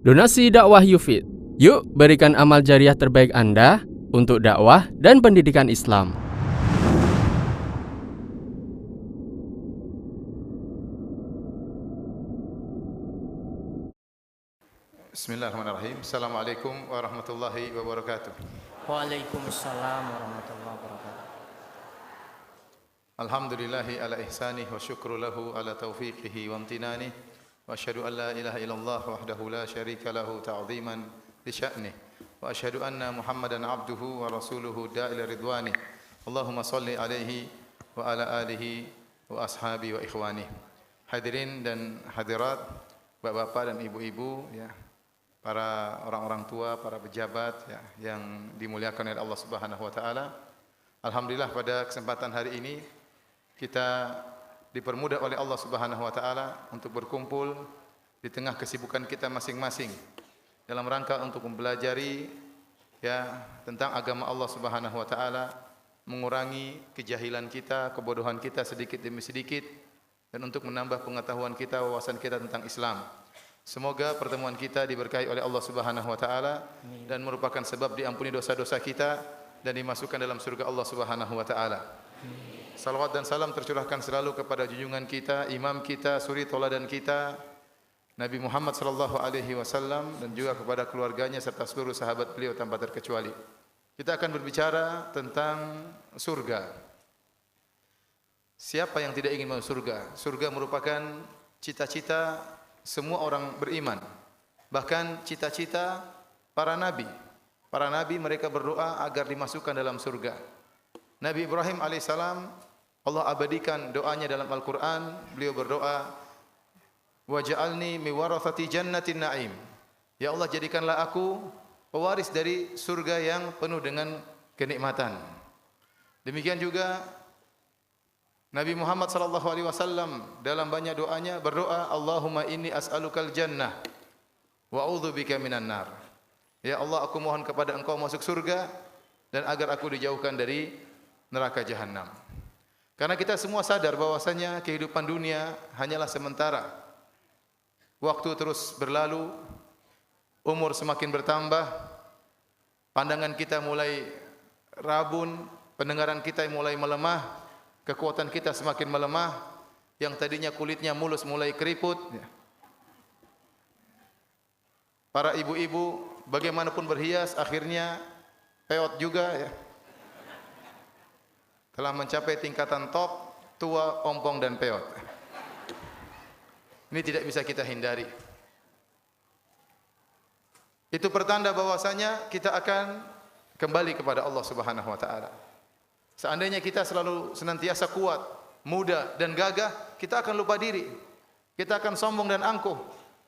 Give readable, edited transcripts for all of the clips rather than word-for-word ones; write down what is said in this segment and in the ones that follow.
Donasi dakwah Yufid. Yuk berikan amal jariah terbaik Anda untuk dakwah dan pendidikan Islam. Bismillahirrahmanirrahim. Assalamualaikum warahmatullahi wabarakatuh. Waalaikumsalam warahmatullahi wabarakatuh. Alhamdulillahi ala ihsanih wa syukru lahu ala taufiqihi wa amtinanih. Wa asyhadu an la ilaha illallah wahdahu la syarika lahu ta'ziman li sya'nih. Wa asyhadu anna Muhammadan abduhu wa rasuluhu da'ila ridwanih. Allahumma salli alaihi wa ala alihi wa ashabi wa ikhwanih. Hadirin dan hadirat, bapak-bapak dan ibu-ibu ya, para orang-orang tua, para pejabat ya, yang dimuliakan oleh Allah Subhanahu wa taala. Alhamdulillah pada kesempatan hari ini kita dipermudah oleh Allah Subhanahu wa taala untuk berkumpul di tengah kesibukan kita masing-masing dalam rangka untuk mempelajari ya tentang agama Allah Subhanahu wa taala, mengurangi kejahilan kita, kebodohan kita sedikit demi sedikit, dan untuk menambah pengetahuan kita, wawasan kita tentang Islam. Semoga pertemuan kita diberkahi oleh Allah Subhanahu wa taala dan merupakan sebab diampuni dosa-dosa kita dan dimasukkan dalam surga Allah Subhanahu wa taala. Salawat dan salam tercurahkan selalu kepada junjungan kita, imam kita, suri tauladan kita, Nabi Muhammad sallallahu alaihi wasallam, dan juga kepada keluarganya serta seluruh sahabat beliau tanpa terkecuali. Kita akan berbicara tentang surga. Siapa yang tidak ingin masuk surga? Surga merupakan cita-cita semua orang beriman. Bahkan cita-cita para nabi. Para nabi mereka berdoa agar dimasukkan dalam surga. Nabi Ibrahim alaihissalam, Allah abadikan doanya dalam Al-Quran. Beliau berdoa, waj'alni mi warathati jannatin na'im. Ya Allah, jadikanlah aku pewaris dari surga yang penuh dengan kenikmatan. Demikian juga Nabi Muhammad sallallahu alaihi wasallam dalam banyak doanya berdoa, Allahumma inni as'alukal jannah wa a'udzubika minan nar. Ya Allah, aku mohon kepada Engkau masuk surga dan agar aku dijauhkan dari neraka jahanam. Karena kita semua sadar bahwasanya kehidupan dunia hanyalah sementara. Waktu terus berlalu, umur semakin bertambah, pandangan kita mulai rabun, pendengaran kita mulai melemah, kekuatan kita semakin melemah, yang tadinya kulitnya mulus mulai keriput. Para ibu-ibu bagaimanapun berhias akhirnya peot juga ya. Telah mencapai tingkatan top, tua, ompong dan peot. Ini tidak bisa kita hindari. Itu pertanda bahwasanya kita akan kembali kepada Allah Subhanahu wa taala. Seandainya kita selalu senantiasa kuat, muda dan gagah, kita akan lupa diri. Kita akan sombong dan angkuh.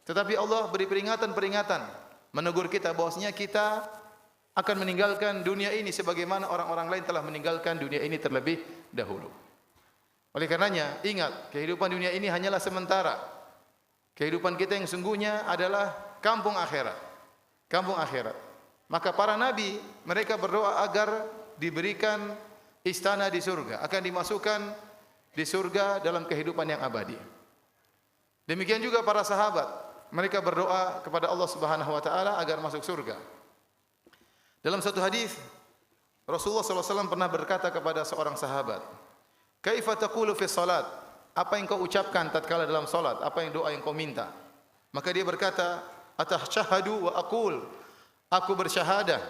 Tetapi Allah beri peringatan-peringatan, menegur kita bahwasanya kita akan meninggalkan dunia ini sebagaimana orang-orang lain telah meninggalkan dunia ini terlebih dahulu. Oleh karenanya, ingat, kehidupan dunia ini hanyalah sementara. Kehidupan kita yang sungguhnya adalah kampung akhirat. Kampung akhirat. Maka para nabi, mereka berdoa agar diberikan istana di surga, akan dimasukkan di surga dalam kehidupan yang abadi. Demikian juga para sahabat, mereka berdoa kepada Allah Subhanahu wa taala agar masuk surga. Dalam satu hadis Rasulullah SAW pernah berkata kepada seorang sahabat, "Kaifa taqulu fi salat?" Apa yang kau ucapkan tatkala dalam salat? Apa yang doa yang kau minta? Maka dia berkata, "Atashhadu wa aqul." Aku bersyahadah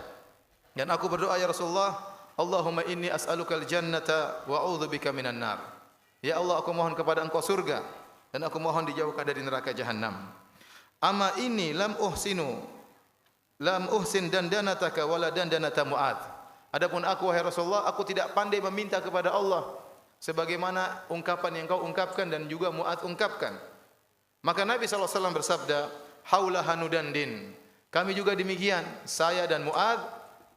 dan aku berdoa, ya Rasulullah, Allahumma inni as'alukal jannata wa a'udzubika minan nar. Ya Allah, aku mohon kepada Engkau surga dan aku mohon dijauhkan dari neraka jahanam. Amma inni lam uhsin dandanataka wala dandanata Mu'adz. Adapun aku, wahai Rasulullah, aku tidak pandai meminta kepada Allah sebagaimana ungkapan yang kau ungkapkan dan juga Mu'adz ungkapkan. Maka Nabi SAW bersabda, haula hanudandin. Kami juga demikian, saya dan Mu'adz,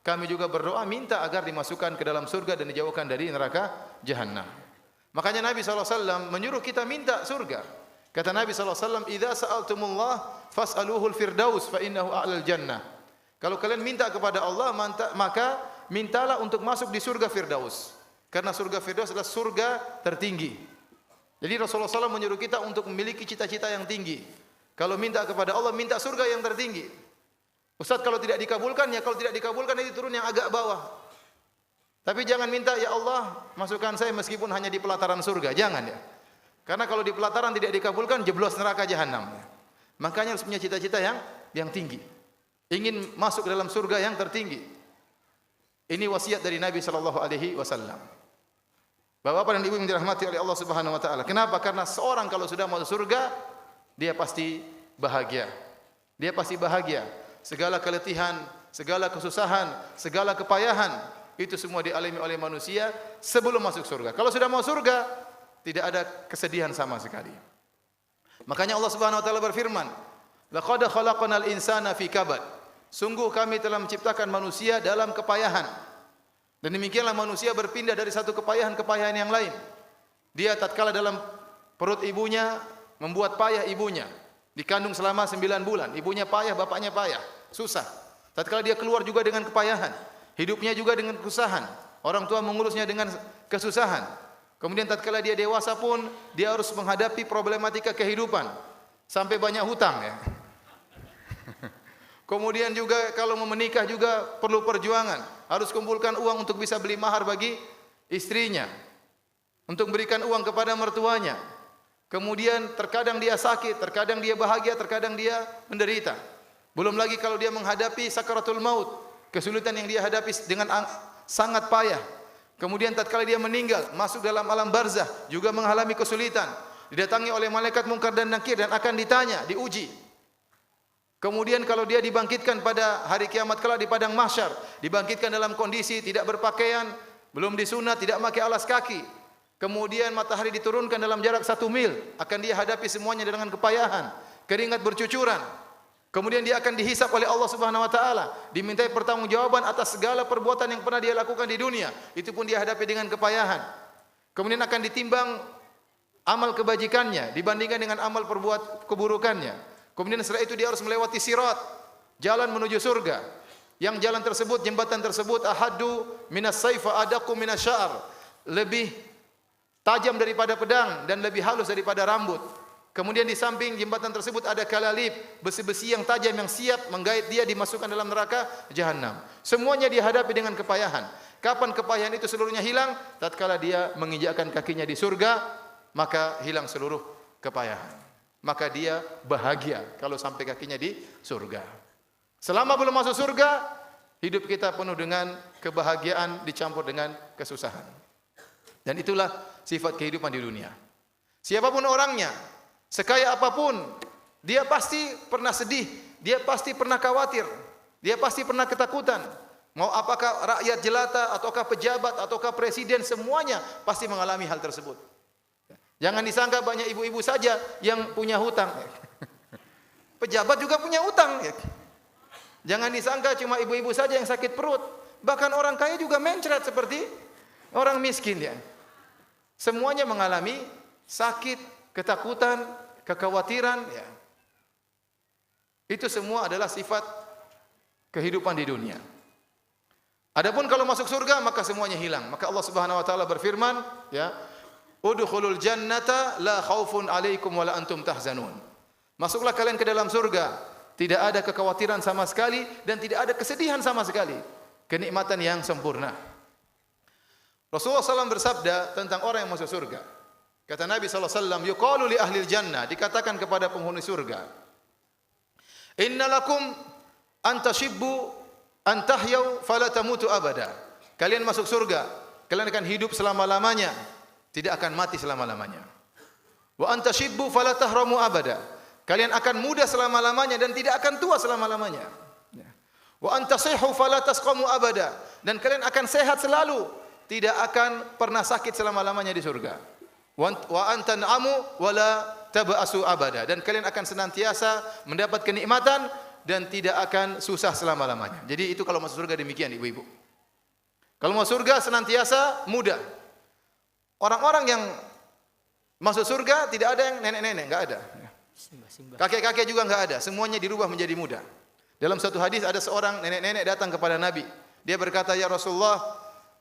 kami juga berdoa minta agar dimasukkan ke dalam surga dan dijauhkan dari neraka jahanam. Makanya Nabi SAW menyuruh kita minta surga. Kata Nabi SAW, idza sa'altumullah fas'aluhul firdaus fa innahu a'lal jannah. Kalau kalian minta kepada Allah, maka mintalah untuk masuk di surga Firdaus. Karena surga Firdaus adalah surga tertinggi. Jadi Rasulullah SAW menyuruh kita untuk memiliki cita-cita yang tinggi. Kalau minta kepada Allah, minta surga yang tertinggi. Ustaz, kalau tidak dikabulkan, ya kalau tidak dikabulkan itu turun yang agak bawah. Tapi jangan minta, ya Allah, masukkan saya meskipun hanya di pelataran surga. Jangan ya. Karena kalau di pelataran tidak dikabulkan, jeblos neraka jahanam. Makanya harus punya cita-cita yang tinggi. Ingin masuk dalam surga yang tertinggi. Ini wasiat dari Nabi sallallahu alaihi wasallam. Bapak-bapak dan ibu yang dirahmati oleh Allah Subhanahu wa taala. Kenapa? Karena seorang kalau sudah masuk surga, dia pasti bahagia. Dia pasti bahagia. Segala keletihan, segala kesusahan, segala kepayahan, itu semua dialami oleh manusia sebelum masuk surga. Kalau sudah masuk surga, tidak ada kesedihan sama sekali. Makanya Allah Subhanahu wa taala berfirman, "Laqad khalaqnal insana fi kabad." Sungguh kami telah menciptakan manusia dalam kepayahan. Dan demikianlah manusia berpindah dari satu kepayahan yang lain. Dia tatkala dalam perut ibunya membuat payah ibunya. Dikandung selama 9 bulan. Ibunya payah, bapaknya payah. Susah. Tatkala dia keluar juga dengan kepayahan. Hidupnya juga dengan kesusahan. Orang tua mengurusnya dengan kesusahan. Kemudian tatkala dia dewasa pun dia harus menghadapi problematika kehidupan. Sampai banyak hutang ya. Kemudian juga kalau mau menikah juga perlu perjuangan. Harus kumpulkan uang untuk bisa beli mahar bagi istrinya. Untuk berikan uang kepada mertuanya. Kemudian terkadang dia sakit, terkadang dia bahagia, terkadang dia menderita. Belum lagi kalau dia menghadapi sakaratul maut. Kesulitan yang dia hadapi dengan sangat payah. Kemudian tatkala dia meninggal, masuk dalam alam barzah, juga mengalami kesulitan. Didatangi oleh malaikat Munkar dan Nakir dan akan ditanya, diuji. Kemudian kalau dia dibangkitkan pada hari kiamat kelak di padang mahsyar, dibangkitkan dalam kondisi tidak berpakaian, belum disunat, tidak pakai alas kaki. Kemudian matahari diturunkan dalam jarak 1 mil, akan dia hadapi semuanya dengan kepayahan, keringat bercucuran. Kemudian dia akan dihisap oleh Allah Subhanahu wa taala, dimintai pertanggungjawaban atas segala perbuatan yang pernah dia lakukan di dunia. Itu pun dia hadapi dengan kepayahan. Kemudian akan ditimbang amal kebajikannya dibandingkan dengan amal perbuat keburukannya. Kemudian setelah itu dia harus melewati sirat, jalan menuju surga. Yang jalan tersebut, jembatan tersebut ahaddu minas saifa adaqu minas sya'ar. Lebih tajam daripada pedang dan lebih halus daripada rambut. Kemudian di samping jembatan tersebut ada kalalib, besi-besi yang tajam yang siap menggait dia dimasukkan dalam neraka jahanam. Semuanya dihadapi dengan kepayahan. Kapan kepayahan itu seluruhnya hilang? Tatkala dia menginjakkan kakinya di surga, maka hilang seluruh kepayahan. Maka dia bahagia kalau sampai kakinya di surga. Selama belum masuk surga, hidup kita penuh dengan kebahagiaan dicampur dengan kesusahan. Dan itulah sifat kehidupan di dunia. Siapapun orangnya, sekaya apapun, dia pasti pernah sedih, dia pasti pernah khawatir, dia pasti pernah ketakutan. Mau apakah rakyat jelata, ataukah pejabat, ataukah presiden, semuanya pasti mengalami hal tersebut. Jangan disangka banyak ibu-ibu saja yang punya hutang. Pejabat juga punya hutang. Jangan disangka cuma ibu-ibu saja yang sakit perut. Bahkan orang kaya juga mencret seperti orang miskin ya. Semuanya mengalami sakit, ketakutan, kekhawatiran ya. Itu semua adalah sifat kehidupan di dunia. Adapun kalau masuk surga maka semuanya hilang. Maka Allah Subhanahu wa taala berfirman ya, udkhulul jannata la khaufun 'alaikum wa la antum tahzanun. Masuklah kalian ke dalam surga, tidak ada kekhawatiran sama sekali dan tidak ada kesedihan sama sekali. Kenikmatan yang sempurna. Rasulullah SAW bersabda tentang orang yang masuk surga. Kata Nabi SAW, yuqalu li ahlil jannah, dikatakan kepada penghuni surga, inna lakum antashibbu antahyau fala tamutu abada. Kalian masuk surga, kalian akan hidup selama-lamanya, tidak akan mati selama-lamanya. Wa antashibbu fala tahramu abada. Kalian akan muda selama-lamanya dan tidak akan tua selama-lamanya. Wa antasihhu fala tasqamu abada. Dan kalian akan sehat selalu, tidak akan pernah sakit selama-lamanya di surga. Wa antan'amu wala tab'asu abada. Dan kalian akan senantiasa mendapat kenikmatan dan tidak akan susah selama-lamanya. Jadi itu kalau masuk surga demikian ibu-ibu. Kalau masuk surga senantiasa muda. Orang-orang yang masuk surga tidak ada yang nenek-nenek, enggak ada. Kakek-kakek juga enggak ada, semuanya dirubah menjadi muda. Dalam satu hadis ada seorang nenek-nenek datang kepada Nabi. Dia berkata, "Ya Rasulullah,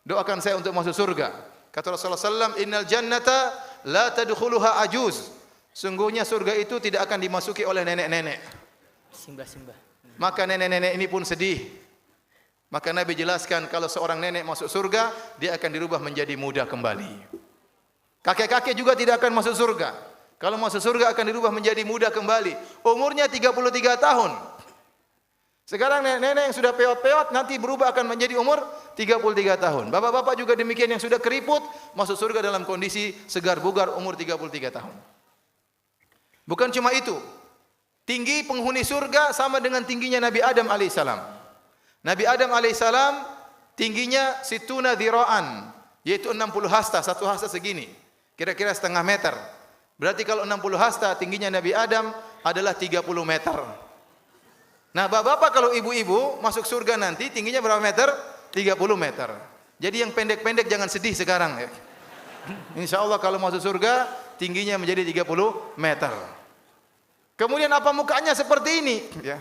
doakan saya untuk masuk surga." Kata Rasulullah sallallahu alaihi wasallam, "Innal jannata la tadkhuluha ajuz." Sungguhnya surga itu tidak akan dimasuki oleh nenek-nenek. Simbah-simbah. Maka nenek-nenek ini pun sedih. Maka Nabi jelaskan kalau seorang nenek masuk surga, dia akan dirubah menjadi muda kembali. Kakek-kakek juga tidak akan masuk surga. Kalau masuk surga akan dirubah menjadi muda kembali. Umurnya 33 tahun. Sekarang nenek-nenek yang sudah peot-peot nanti berubah akan menjadi umur 33 tahun. Bapak-bapak juga demikian yang sudah keriput masuk surga dalam kondisi segar bugar umur 33 tahun. Bukan cuma itu. Tinggi penghuni surga sama dengan tingginya Nabi Adam alaihissalam. Nabi Adam alaihissalam tingginya situna dhira'an, yaitu 60 hasta, satu hasta segini, kira-kira setengah meter. Berarti kalau 60 hasta tingginya Nabi Adam adalah 30 meter. Nah, bapak-bapak kalau ibu-ibu masuk surga nanti tingginya berapa meter? 30 meter. Jadi yang pendek-pendek jangan sedih sekarang ya. Insya Allah kalau masuk surga tingginya menjadi 30 meter. Kemudian apa mukanya seperti ini? Ya.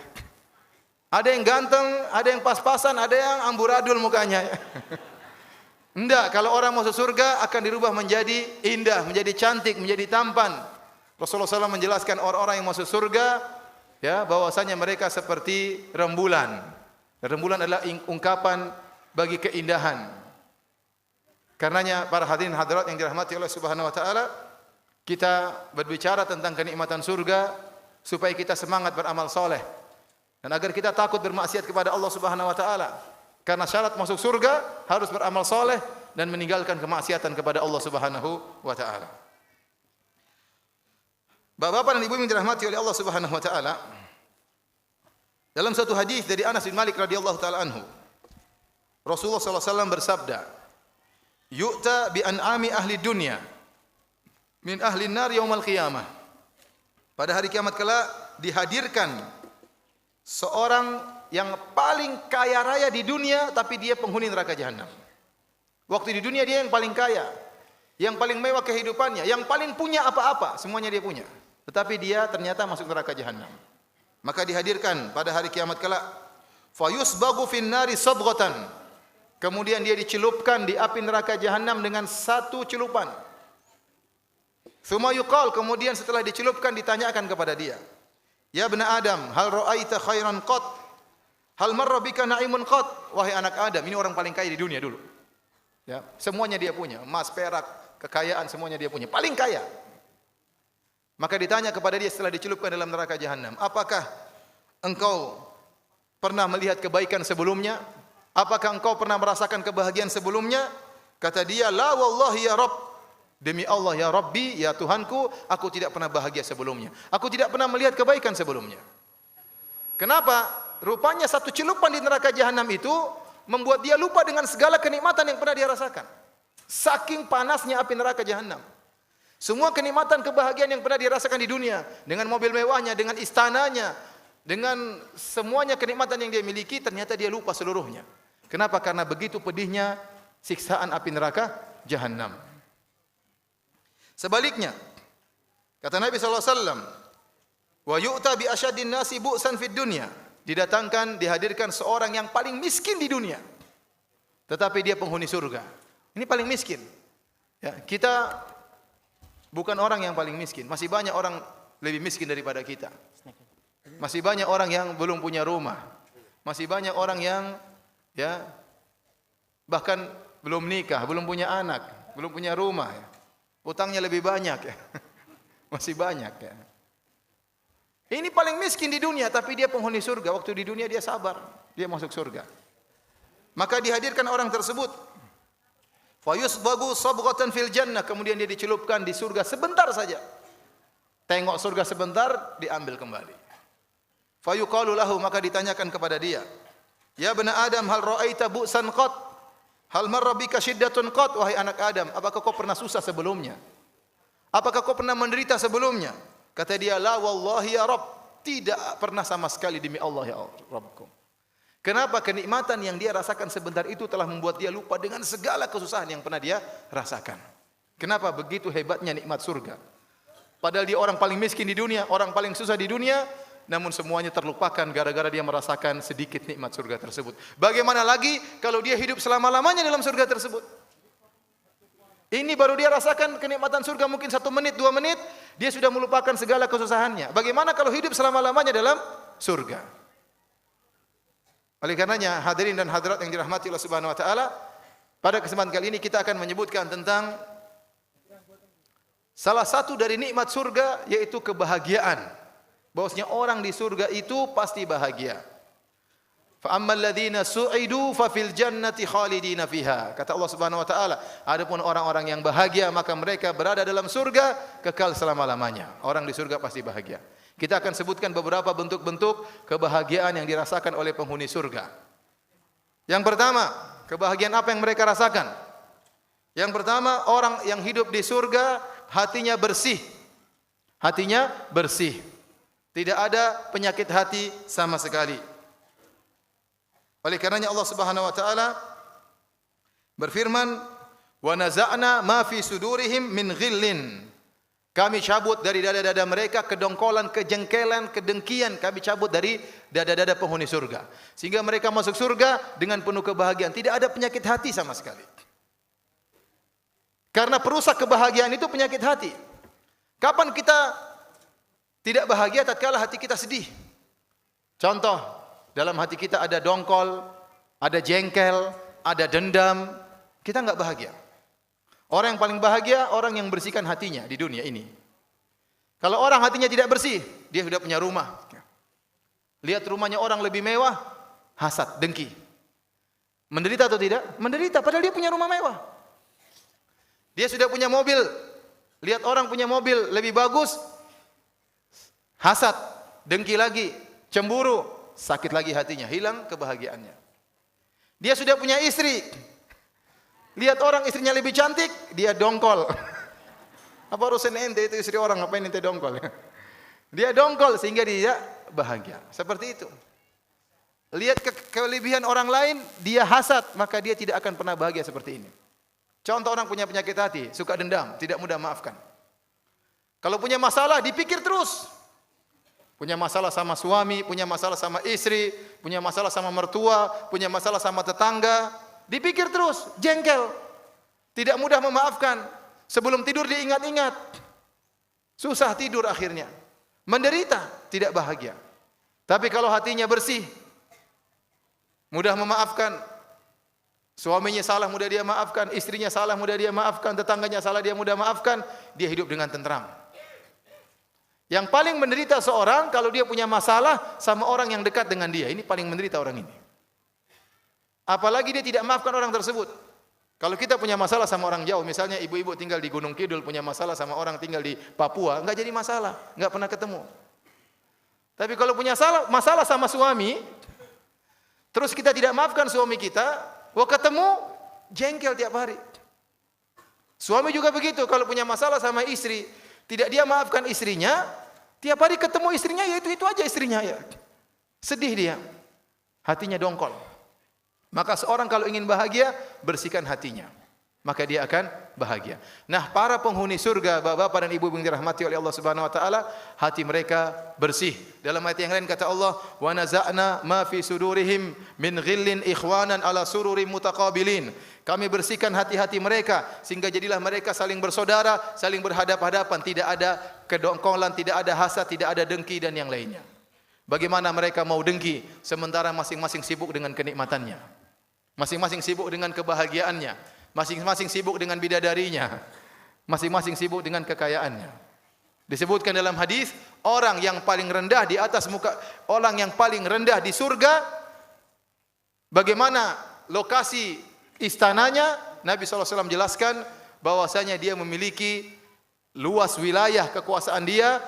Ada yang ganteng, ada yang pas-pasan, ada yang amburadul mukanya. Enggak, kalau orang masuk surga akan dirubah menjadi indah, menjadi cantik, menjadi tampan. Rasulullah SAW menjelaskan orang-orang yang masuk surga, ya, bahwasanya mereka seperti rembulan. Rembulan adalah ungkapan bagi keindahan. Karenanya para hadirin hadirat yang dirahmati Allah Subhanahu wa taala, kita berbicara tentang kenikmatan surga supaya kita semangat beramal soleh. Dan agar kita takut bermaksiat kepada Allah Subhanahu wa taala. Karena syarat masuk surga harus beramal soleh dan meninggalkan kemaksiatan kepada Allah Subhanahu wa taala. Bapak-bapak dan ibu yang dirahmati oleh Allah Subhanahu wa taala, dalam satu hadis dari Anas bin Malik radhiyallahu taala anhu, Rasulullah sallallahu alaihi wasallam bersabda, "Yu'ta bi an'ami ahli dunya min ahli nar yaumil qiyamah." Pada hari kiamat kala dihadirkan seorang yang paling kaya raya di dunia tapi dia penghuni neraka jahanam. Waktu di dunia dia yang paling kaya, yang paling mewah kehidupannya, yang paling punya apa-apa, semuanya dia punya. Tetapi dia ternyata masuk neraka jahanam. Maka dihadirkan pada hari kiamat kala, fayusbagu fin nari sabghatan. Kemudian dia dicelupkan di api neraka jahanam dengan satu celupan. Tsumma yuqal, kemudian setelah dicelupkan ditanyakan kepada dia, "Ya bna Adam, hal ra'aita khairan qat? Hal marra bika na'imun qat?" Wahai anak Adam, ini orang paling kaya di dunia dulu. Ya, semuanya dia punya, emas, perak, kekayaan semuanya dia punya, paling kaya. Maka ditanya kepada dia setelah dicelupkan dalam neraka jahanam, "Apakah engkau pernah melihat kebaikan sebelumnya? Apakah engkau pernah merasakan kebahagiaan sebelumnya?" Kata dia, "La wallahi ya Rabb." Demi Allah ya Rabbi, ya Tuhanku, aku tidak pernah bahagia sebelumnya. Aku tidak pernah melihat kebaikan sebelumnya. Kenapa? Rupanya satu celupan di neraka jahanam itu membuat dia lupa dengan segala kenikmatan yang pernah dia rasakan. Saking panasnya api neraka jahanam. Semua kenikmatan kebahagiaan yang pernah dia rasakan di dunia, dengan mobil mewahnya, dengan istananya, dengan semuanya kenikmatan yang dia miliki, ternyata dia lupa seluruhnya. Kenapa? Karena begitu pedihnya siksaan api neraka jahanam. Sebaliknya, kata Nabi SAW, wa yu'ta bi asyaddin nasi bu'san fid dunya. Didatangkan, dihadirkan seorang yang paling miskin di dunia. Tetapi dia penghuni surga. Ini paling miskin. Ya, kita bukan orang yang paling miskin. Masih banyak orang lebih miskin daripada kita. Masih banyak orang yang belum punya rumah. Masih banyak orang yang ya bahkan belum nikah, belum punya anak, belum punya rumah. Ya. Utangnya lebih banyak ya. Masih banyak ya. Ini paling miskin di dunia tapi dia penghuni surga. Waktu di dunia dia sabar, dia masuk surga. Maka dihadirkan orang tersebut. Fayusbagu sabghatan fil jannah, kemudian dia dicelupkan di surga sebentar saja. Tengok surga sebentar, diambil kembali. Fayuqalu lahu, maka ditanyakan kepada dia, "Ya bna Adam, hal ra'aita bu'san qat? Hal marra bika syiddatun qat?" Wahai anak Adam, apakah kau pernah susah sebelumnya? Apakah kau pernah menderita sebelumnya? Kata dia, "La wallahi ya Rabb." Tidak pernah sama sekali demi Allah ya Rabbku. Kenapa? Kenikmatan yang dia rasakan sebentar itu telah membuat dia lupa dengan segala kesusahan yang pernah dia rasakan. Kenapa? Begitu hebatnya nikmat surga. Padahal dia orang paling miskin di dunia, orang paling susah di dunia, namun semuanya terlupakan gara-gara dia merasakan sedikit nikmat surga tersebut. Bagaimana lagi kalau dia hidup selama-lamanya dalam surga tersebut? Ini baru dia rasakan kenikmatan surga mungkin 1 menit, 2 menit, dia sudah melupakan segala kesusahannya. Bagaimana kalau hidup selama-lamanya dalam surga? Oleh karenanya, hadirin dan hadirat yang dirahmati Allah Subhanahu wa taala, pada kesempatan kali ini kita akan menyebutkan tentang salah satu dari nikmat surga, yaitu kebahagiaan. Bahwasanya orang di surga itu pasti bahagia. Fa ammal ladzina su'idu fa fil jannati khalidina fiha. Kata Allah Subhanahu wa taala, adapun orang-orang yang bahagia maka mereka berada dalam surga kekal selama-lamanya. Orang di surga pasti bahagia. Kita akan sebutkan beberapa bentuk-bentuk kebahagiaan yang dirasakan oleh penghuni surga. Yang pertama, kebahagiaan apa yang mereka rasakan? Yang pertama, orang yang hidup di surga hatinya bersih. Hatinya bersih. Tidak ada penyakit hati sama sekali. Oleh karenanya Allah Subhanahu wa taala berfirman, "Wa naza'na ma fi sudurihim min ghillin." Kami cabut dari dada-dada mereka kedongkolan, kejengkelan, kedengkian, kami cabut dari dada-dada penghuni surga. Sehingga mereka masuk surga dengan penuh kebahagiaan, tidak ada penyakit hati sama sekali. Karena perusak kebahagiaan itu penyakit hati. Kapan kita tidak bahagia? Tatkala hati kita sedih. Contoh, dalam hati kita ada dongkol, ada jengkel, ada dendam, kita enggak bahagia. Orang yang paling bahagia, orang yang bersihkan hatinya di dunia ini. Kalau orang hatinya tidak bersih, dia sudah punya rumah. Lihat rumahnya orang lebih mewah, hasad, dengki. Menderita atau tidak? Menderita, padahal dia punya rumah mewah. Dia sudah punya mobil, lihat orang punya mobil lebih bagus, hasad, dengki lagi, cemburu, sakit lagi hatinya, hilang kebahagiaannya. Dia sudah punya istri, lihat orang istrinya lebih cantik, dia dongkol. Apa urusan ente itu istri orang, ngapain ente dongkol? Dia dongkol sehingga dia bahagia. Seperti itu. Lihat kelebihan orang lain, dia hasad, maka dia tidak akan pernah bahagia seperti ini. Contoh orang punya penyakit hati, suka dendam, tidak mudah maafkan. Kalau punya masalah, dipikir terus. Punya masalah sama suami, punya masalah sama istri, punya masalah sama mertua, punya masalah sama tetangga, dipikir terus, jengkel. Tidak mudah memaafkan. Sebelum tidur diingat-ingat. Susah tidur akhirnya. Menderita, tidak bahagia. Tapi kalau hatinya bersih, mudah memaafkan. Suaminya salah mudah dia maafkan, istrinya salah mudah dia maafkan, tetangganya salah dia mudah maafkan, dia hidup dengan tentram. Yang paling menderita seorang kalau dia punya masalah sama orang yang dekat dengan dia. Ini paling menderita orang ini. Apalagi dia tidak maafkan orang tersebut. Kalau kita punya masalah sama orang jauh, misalnya ibu-ibu tinggal di Gunung Kidul punya masalah sama orang tinggal di Papua, enggak jadi masalah, enggak pernah ketemu. Tapi kalau punya masalah sama suami, terus kita tidak maafkan suami kita, ketemu jengkel tiap hari. Suami juga begitu, kalau punya masalah sama istri, tidak dia maafkan istrinya, tiap hari ketemu istrinya, ya itu aja istrinya ya. Sedih dia, hatinya dongkol. Maka seorang kalau ingin bahagia, bersihkan hatinya, maka dia akan bahagia. Nah, para penghuni surga, bapak-bapak dan ibu yang dirahmati oleh Allah Subhanahu wa taala, hati mereka bersih. Dalam ayat yang lain kata Allah, "Wa naza'na ma fi sudurihim min ghillin ikhwanan ala sururin mutaqabilin." Kami bersihkan hati-hati mereka sehingga jadilah mereka saling bersaudara, saling berhadap-hadapan, tidak ada kedongkolan, tidak ada hasad, tidak ada dengki dan yang lainnya. Bagaimana mereka mau dengki sementara masing-masing sibuk dengan kenikmatannya? Masing-masing sibuk dengan kebahagiaannya, masing-masing sibuk dengan bidadarinya, masing-masing sibuk dengan kekayaannya. Disebutkan dalam hadis, orang yang paling rendah di atas muka, orang yang paling rendah di surga, bagaimana lokasi istananya? Nabi SAW jelaskan bahwasanya dia memiliki luas wilayah kekuasaan dia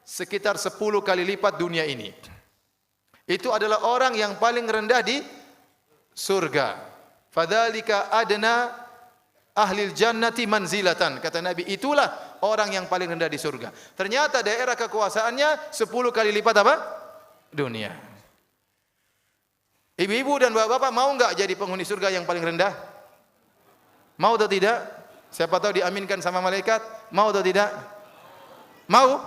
sekitar 10 kali lipat dunia ini. Itu adalah orang yang paling rendah di surga. Fadzalika adna ahlil jannati manzilatan. Kata Nabi, itulah orang yang paling rendah di surga. Ternyata daerah kekuasaannya 10 kali lipat apa? Dunia. Ibu-ibu dan bapak-bapak mau enggak jadi penghuni surga yang paling rendah? Mau atau tidak? Siapa tahu diaminkan sama malaikat. Mau atau tidak? Mau?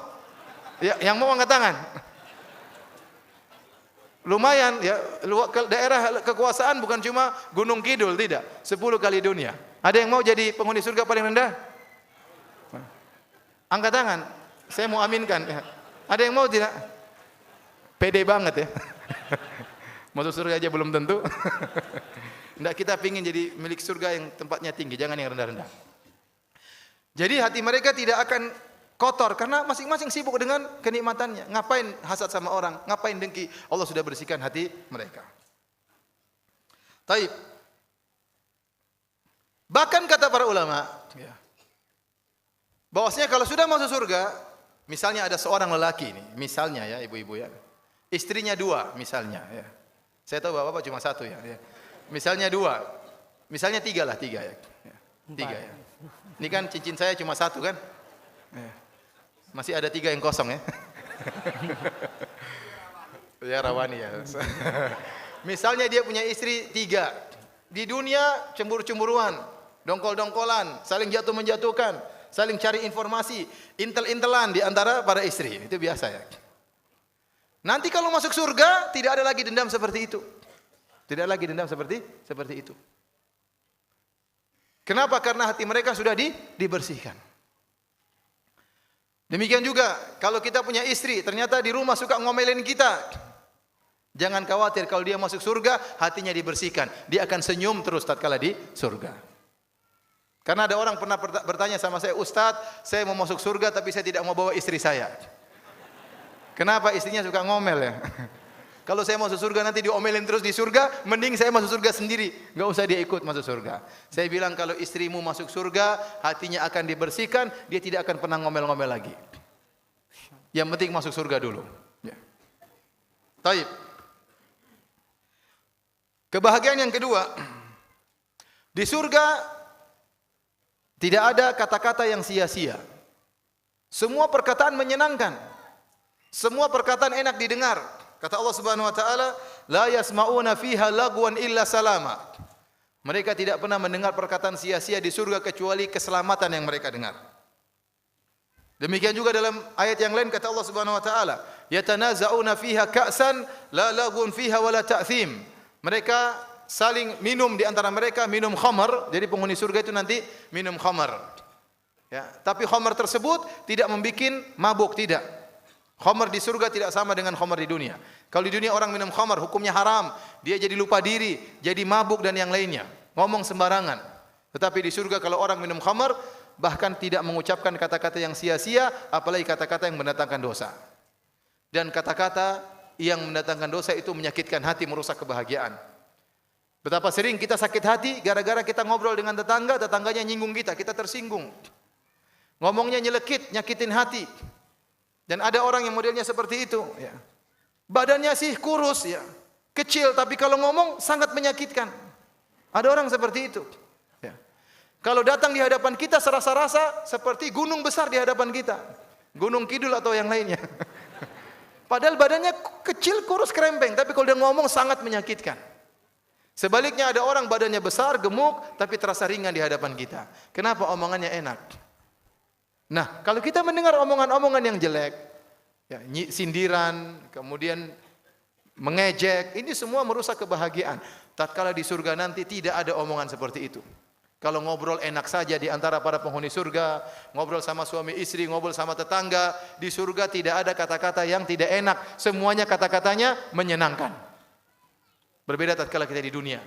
Ya, yang mau angkat tangan. Lumayan ya, daerah kekuasaan bukan cuma Gunung Kidul, tidak. 10 kali dunia. Ada yang mau jadi penghuni surga paling rendah? Angkat tangan. Saya mau aminkan. Ada yang mau tidak? Pede banget ya. Masuk surga aja belum tentu. Enggak, kita pingin jadi milik surga yang tempatnya tinggi, jangan yang rendah-rendah. Jadi hati mereka tidak akan kotor karena masing-masing sibuk dengan kenikmatannya. Ngapain hasad sama orang? Ngapain dengki? Allah sudah bersihkan hati mereka. Taib. Bahkan kata para ulama, bahwasanya kalau sudah masuk surga, misalnya ada seorang lelaki ini, misalnya ya ibu-ibu ya, istrinya 2 misalnya ya. Saya tahu bapak cuma 1 ya. Misalnya 2, misalnya 3 lah, 3 ya. 3 ya. Ini kan cincin saya cuma 1 kan? Masih ada 3 yang kosong ya. Ya rawani ya. Misalnya dia punya istri 3. Di dunia cemburu-cemburuan, dongkol-dongkolan, saling jatuh-menjatuhkan, saling cari informasi, intel-intelan di antara para istri. Itu biasa ya. Nanti kalau masuk surga tidak ada lagi dendam seperti itu. Tidak lagi dendam seperti itu. Kenapa? Karena hati mereka sudah dibersihkan. Demikian juga kalau kita punya istri, ternyata di rumah suka ngomelin kita. Jangan khawatir, kalau dia masuk surga, hatinya dibersihkan. Dia akan senyum terus tatkala di surga. Karena ada orang pernah bertanya sama saya, Ustadz, saya mau masuk surga tapi saya tidak mau bawa istri saya. Kenapa? Istrinya suka ngomel ya. Kalau saya masuk surga nanti diomelin terus di surga, mending saya masuk surga sendiri, enggak usah dia ikut masuk surga. Saya bilang kalau istrimu masuk surga, hatinya akan dibersihkan, dia tidak akan pernah ngomel-ngomel lagi. Yang penting masuk surga dulu. Ya. Taib. Kebahagiaan yang kedua, di surga tidak ada kata-kata yang sia-sia. Semua perkataan menyenangkan. Semua perkataan enak didengar. Kata Allah Subhanahu wa taala, la yasma'una fiha lagwan illa salama. Mereka tidak pernah mendengar perkataan sia-sia di surga kecuali keselamatan yang mereka dengar. Demikian juga dalam ayat yang lain kata Allah Subhanahu wa taala, yatanaza'una fiha ka'san la lagwun fiha wala ta'thim. Mereka saling minum di antara mereka, minum khamar. Jadi penghuni surga itu nanti minum khamar. Ya, tapi khamar tersebut tidak membuat mabuk, tidak. Khamar di surga tidak sama dengan khamar di dunia. Kalau di dunia orang minum khamar hukumnya haram, dia jadi lupa diri, jadi mabuk dan yang lainnya, ngomong sembarangan. Tetapi di surga kalau orang minum khamar bahkan tidak mengucapkan kata-kata yang sia-sia, apalagi kata-kata yang mendatangkan dosa. Dan kata-kata yang mendatangkan dosa itu menyakitkan hati, merusak kebahagiaan. Betapa sering kita sakit hati gara-gara kita ngobrol dengan tetangga, tetangganya nyinggung kita, kita tersinggung. Ngomongnya nyelekit, nyakitin hati. Dan ada orang yang modelnya seperti itu, ya. Badannya sih kurus, ya, kecil, tapi kalau ngomong sangat menyakitkan. Ada orang seperti itu. Ya. Kalau datang di hadapan kita serasa-rasa seperti gunung besar di hadapan kita, Gunung Kidul atau yang lainnya. Padahal badannya kecil, kurus, krempeng, tapi kalau dia ngomong sangat menyakitkan. Sebaliknya ada orang badannya besar, gemuk, tapi terasa ringan di hadapan kita. Kenapa? Omongannya enak. Nah, kalau kita mendengar omongan-omongan yang jelek, ya, sindiran, kemudian mengejek, ini semua merusak kebahagiaan. Tatkala di surga nanti tidak ada omongan seperti itu. Kalau ngobrol enak saja di antara para penghuni surga, ngobrol sama suami istri, ngobrol sama tetangga, di surga tidak ada kata-kata yang tidak enak. Semuanya kata-katanya menyenangkan. Berbeda tatkala kita di dunia.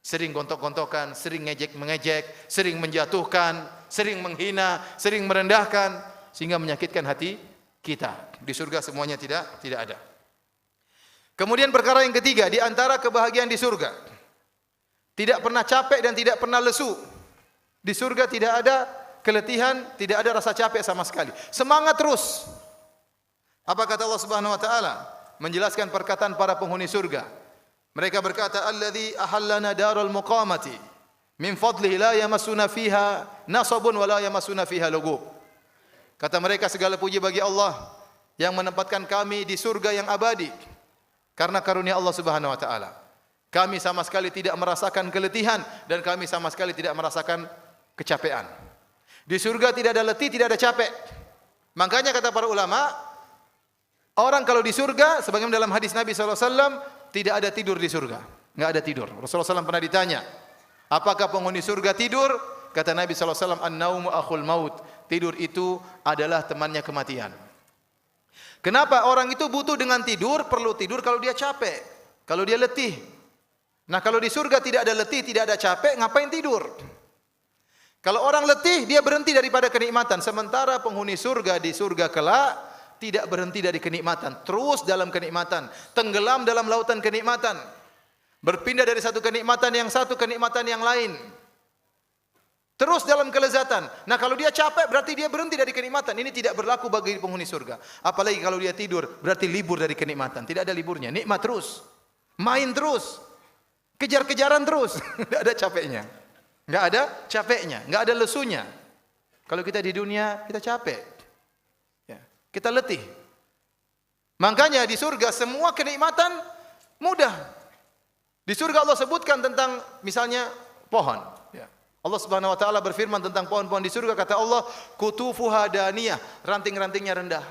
Sering gontok-gontokan, sering mengejek, sering menjatuhkan, sering menghina, sering merendahkan, sehingga menyakitkan hati kita. Di surga semuanya tidak ada. Kemudian perkara yang ketiga, di antara kebahagiaan di surga, tidak pernah capek dan tidak pernah lesu. Di surga tidak ada keletihan, tidak ada rasa capek sama sekali. Semangat terus. Apa kata Allah Subhanahu wa taala menjelaskan perkataan para penghuni surga? Mereka berkata, "Alladzi ahallana darul muqamati min fadlihi la yamassuna fiha nasabun wa la yamassuna fiha lugub." Kata mereka, segala puji bagi Allah yang menempatkan kami di surga yang abadi karena karunia Allah Subhanahu wa taala. Kami sama sekali tidak merasakan keletihan dan kami sama sekali tidak merasakan kecapean. Di surga tidak ada letih, tidak ada capek. Makanya kata para ulama, Orang kalau di surga, sebagaimana dalam hadis Nabi SAW, tidak ada tidur di surga. Enggak ada tidur. Rasulullah SAW pernah ditanya, apakah penghuni surga tidur? Kata Nabi SAW, an-naumu akhul maut. Tidur itu adalah temannya kematian. Kenapa orang itu butuh dengan tidur? Perlu tidur kalau dia capek, kalau dia letih. Nah, kalau di surga tidak ada letih, tidak ada capek, ngapain tidur? Kalau orang letih, dia berhenti daripada kenikmatan. Sementara penghuni surga di surga kelak tidak berhenti dari kenikmatan, terus dalam kenikmatan, tenggelam dalam lautan kenikmatan, berpindah dari satu kenikmatan yang lain, terus dalam kelezatan. Nah, kalau dia capek berarti dia berhenti dari kenikmatan. Ini tidak berlaku bagi penghuni surga. Apalagi kalau dia tidur, berarti libur dari kenikmatan. Tidak ada liburnya, nikmat terus, main terus, kejar-kejaran terus. Tidak ada capeknya, nggak ada capeknya, nggak ada lesunya. Kalau kita di dunia kita capek, ya, kita letih. Makanya di surga semua kenikmatan mudah. Di surga Allah sebutkan tentang misalnya pohon. Ya. Allah Subhanahu Wa Taala berfirman tentang pohon-pohon di surga. Kata Allah, kutufuha daniyah, ranting-rantingnya rendah.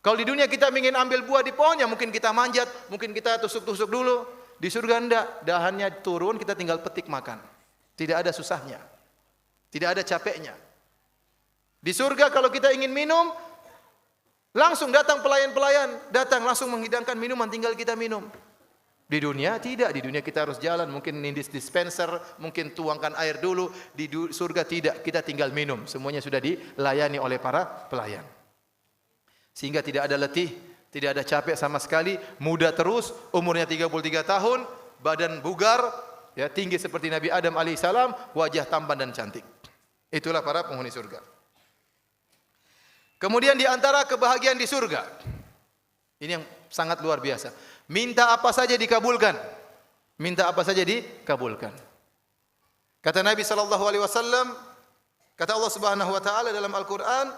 Kalau di dunia kita ingin ambil buah di pohonnya, mungkin kita manjat, mungkin kita tusuk-tusuk dulu. Di surga enggak, dahannya turun, kita tinggal petik makan. Tidak ada susahnya, tidak ada capeknya. Di surga kalau kita ingin minum, langsung datang pelayan-pelayan, datang langsung menghidangkan minuman, tinggal kita minum. Di dunia tidak, di dunia kita harus jalan, mungkin nindis dispenser, mungkin tuangkan air dulu. Di surga tidak, kita tinggal minum, semuanya sudah dilayani oleh para pelayan. Sehingga tidak ada letih, tidak ada capek sama sekali, muda terus, umurnya 33 tahun, badan bugar, ya, tinggi seperti Nabi Adam alaihissalam, wajah tampan dan cantik. Itulah para penghuni surga. Kemudian di antara kebahagiaan di surga, ini yang sangat luar biasa. Minta apa saja dikabulkan. Minta apa saja dikabulkan. Kata Nabi SAW, kata Allah Subhanahu Wa Taala dalam Al-Quran,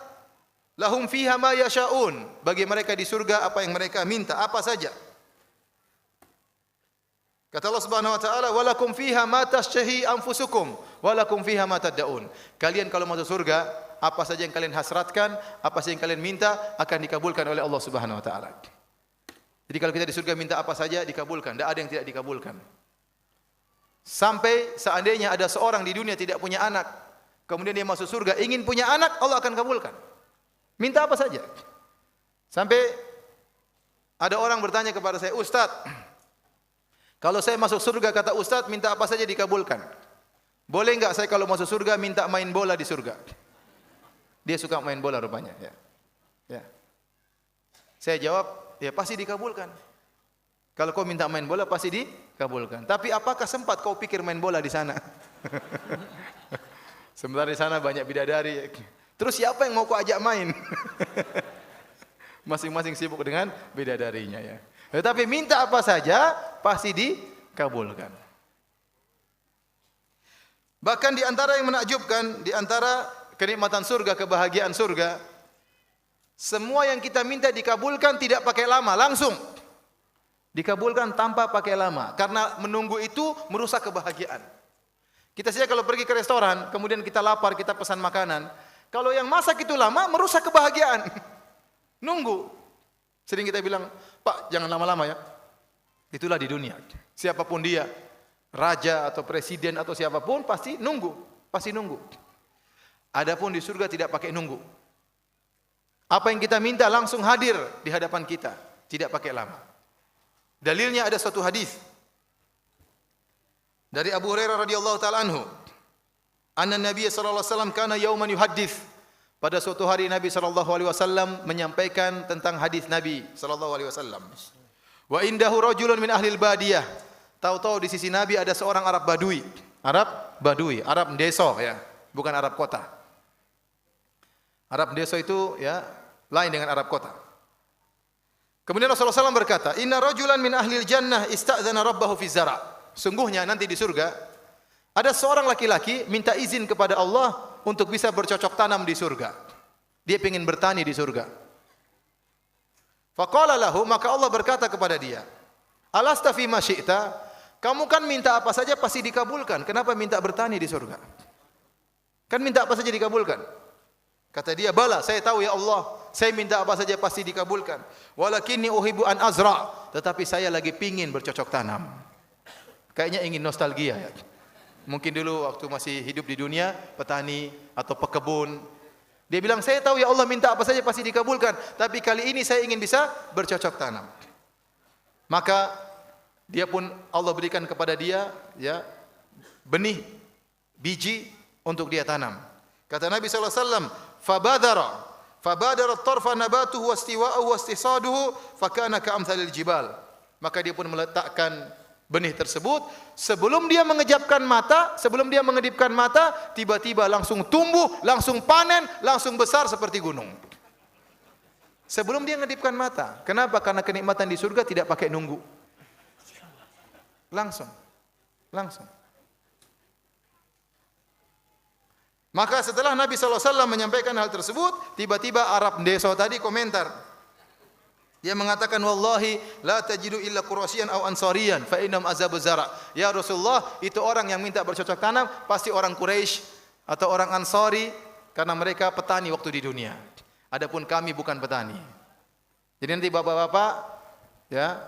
lahum fiha ma yasha'un. Bagi mereka di surga apa yang mereka minta, apa saja. Kata Allah Subhanahu Wa Taala, walakum fiha ma tashtahi anfusukum, walakum fiha ma tad'un. Kalian kalau masuk surga, apa saja yang kalian hasratkan, apa saja yang kalian minta akan dikabulkan oleh Allah Subhanahu Wa Taala. Jadi kalau kita di surga minta apa saja dikabulkan, tidak ada yang tidak dikabulkan. Sampai seandainya ada seorang di dunia tidak punya anak, kemudian dia masuk surga ingin punya anak, Allah akan kabulkan. Minta apa saja. Sampai ada orang bertanya kepada saya, Ustadz, kalau saya masuk surga kata Ustadz minta apa saja dikabulkan. Boleh enggak saya kalau masuk surga minta main bola di surga? Dia suka main bola rupanya. Ya. Saya jawab, ya pasti dikabulkan. Kalau kau minta main bola pasti dikabulkan. Tapi apakah sempat kau pikir main bola di sana? Sementara di sana banyak bidadari. Terus siapa yang mau kau ajak main? Masing-masing sibuk dengan bidadarinya, ya. Tetapi minta apa saja pasti dikabulkan. Bahkan di antara yang menakjubkan, di antara kenikmatan surga, kebahagiaan surga, semua yang kita minta dikabulkan tidak pakai lama, langsung dikabulkan tanpa pakai lama. Karena menunggu itu merusak kebahagiaan. Kita saja kalau pergi ke restoran, kemudian kita lapar, kita pesan makanan. Kalau yang masak itu lama, merusak kebahagiaan. Nunggu. Sering kita bilang, Pak, jangan lama-lama ya. Itulah di dunia. Siapapun dia, raja atau presiden atau siapapun, pasti nunggu. Pasti nunggu. Adapun di surga tidak pakai nunggu. Apa yang kita minta langsung hadir di hadapan kita, tidak pakai lama. Dalilnya ada suatu hadis dari Abu Hurairah radhiyallahu taala anhu. Anna Nabi sallallahu alaihi wasallam kana yauman yuhaddits. Pada suatu hari Nabi sallallahu alaihi wasallam menyampaikan tentang hadis Nabi sallallahu alaihi wasallam. Wa indahu rajulun min ahli al-badiyah. Tahu-tahu di sisi Nabi ada seorang Arab Badui. Arab Badui, Arab desa ya, bukan Arab kota. Arab desa itu ya lain dengan Arab kota. Kemudian Rasulullah SAW berkata, Inna rajulan min ahlil jannah ista'zana rabbahu fi zara. Sungguhnya nanti di surga ada seorang laki-laki minta izin kepada Allah untuk bisa bercocok tanam di surga. Dia ingin bertani di surga. Faqala lahu, maka Allah berkata kepada dia, Alasta fi ma syi'ta? Kamu kan minta apa saja pasti dikabulkan. Kenapa minta bertani di surga? Kan minta apa saja dikabulkan. Kata dia, bala, saya tahu ya Allah, Saya minta apa saja pasti dikabulkan. Walakinni uhibbu an azra, tetapi saya lagi pingin bercocok tanam. Kayaknya ingin nostalgia ya. Mungkin dulu waktu masih hidup di dunia, petani atau pekebun. Dia bilang, saya tahu ya Allah minta apa saja pasti dikabulkan, tapi kali ini saya ingin bisa bercocok tanam. Maka dia pun Allah berikan kepada dia ya benih biji untuk dia tanam. Kata Nabi SAW, fabadara tarfa nabatuhu wastiwa'uhu wastisaduhu fakana ka'amthalil jibal. Maka dia pun meletakkan benih tersebut, sebelum dia mengejapkan mata, sebelum dia mengedipkan mata, tiba-tiba langsung tumbuh, langsung panen, langsung besar seperti gunung. Sebelum dia mengedipkan mata. Kenapa? Karena kenikmatan di surga tidak pakai nunggu. Langsung. Maka setelah Nabi SAW menyampaikan hal tersebut, tiba-tiba Arab Deso tadi komentar. Dia mengatakan, wallahi la tajidu illa Quraisyan aw Ansariyan fa innam azab zara. Ya Rasulullah, itu orang yang minta bercocok tanam pasti orang Quraisy atau orang Ansari karena mereka petani waktu di dunia. Adapun kami bukan petani. Jadi nanti bapak-bapak ya,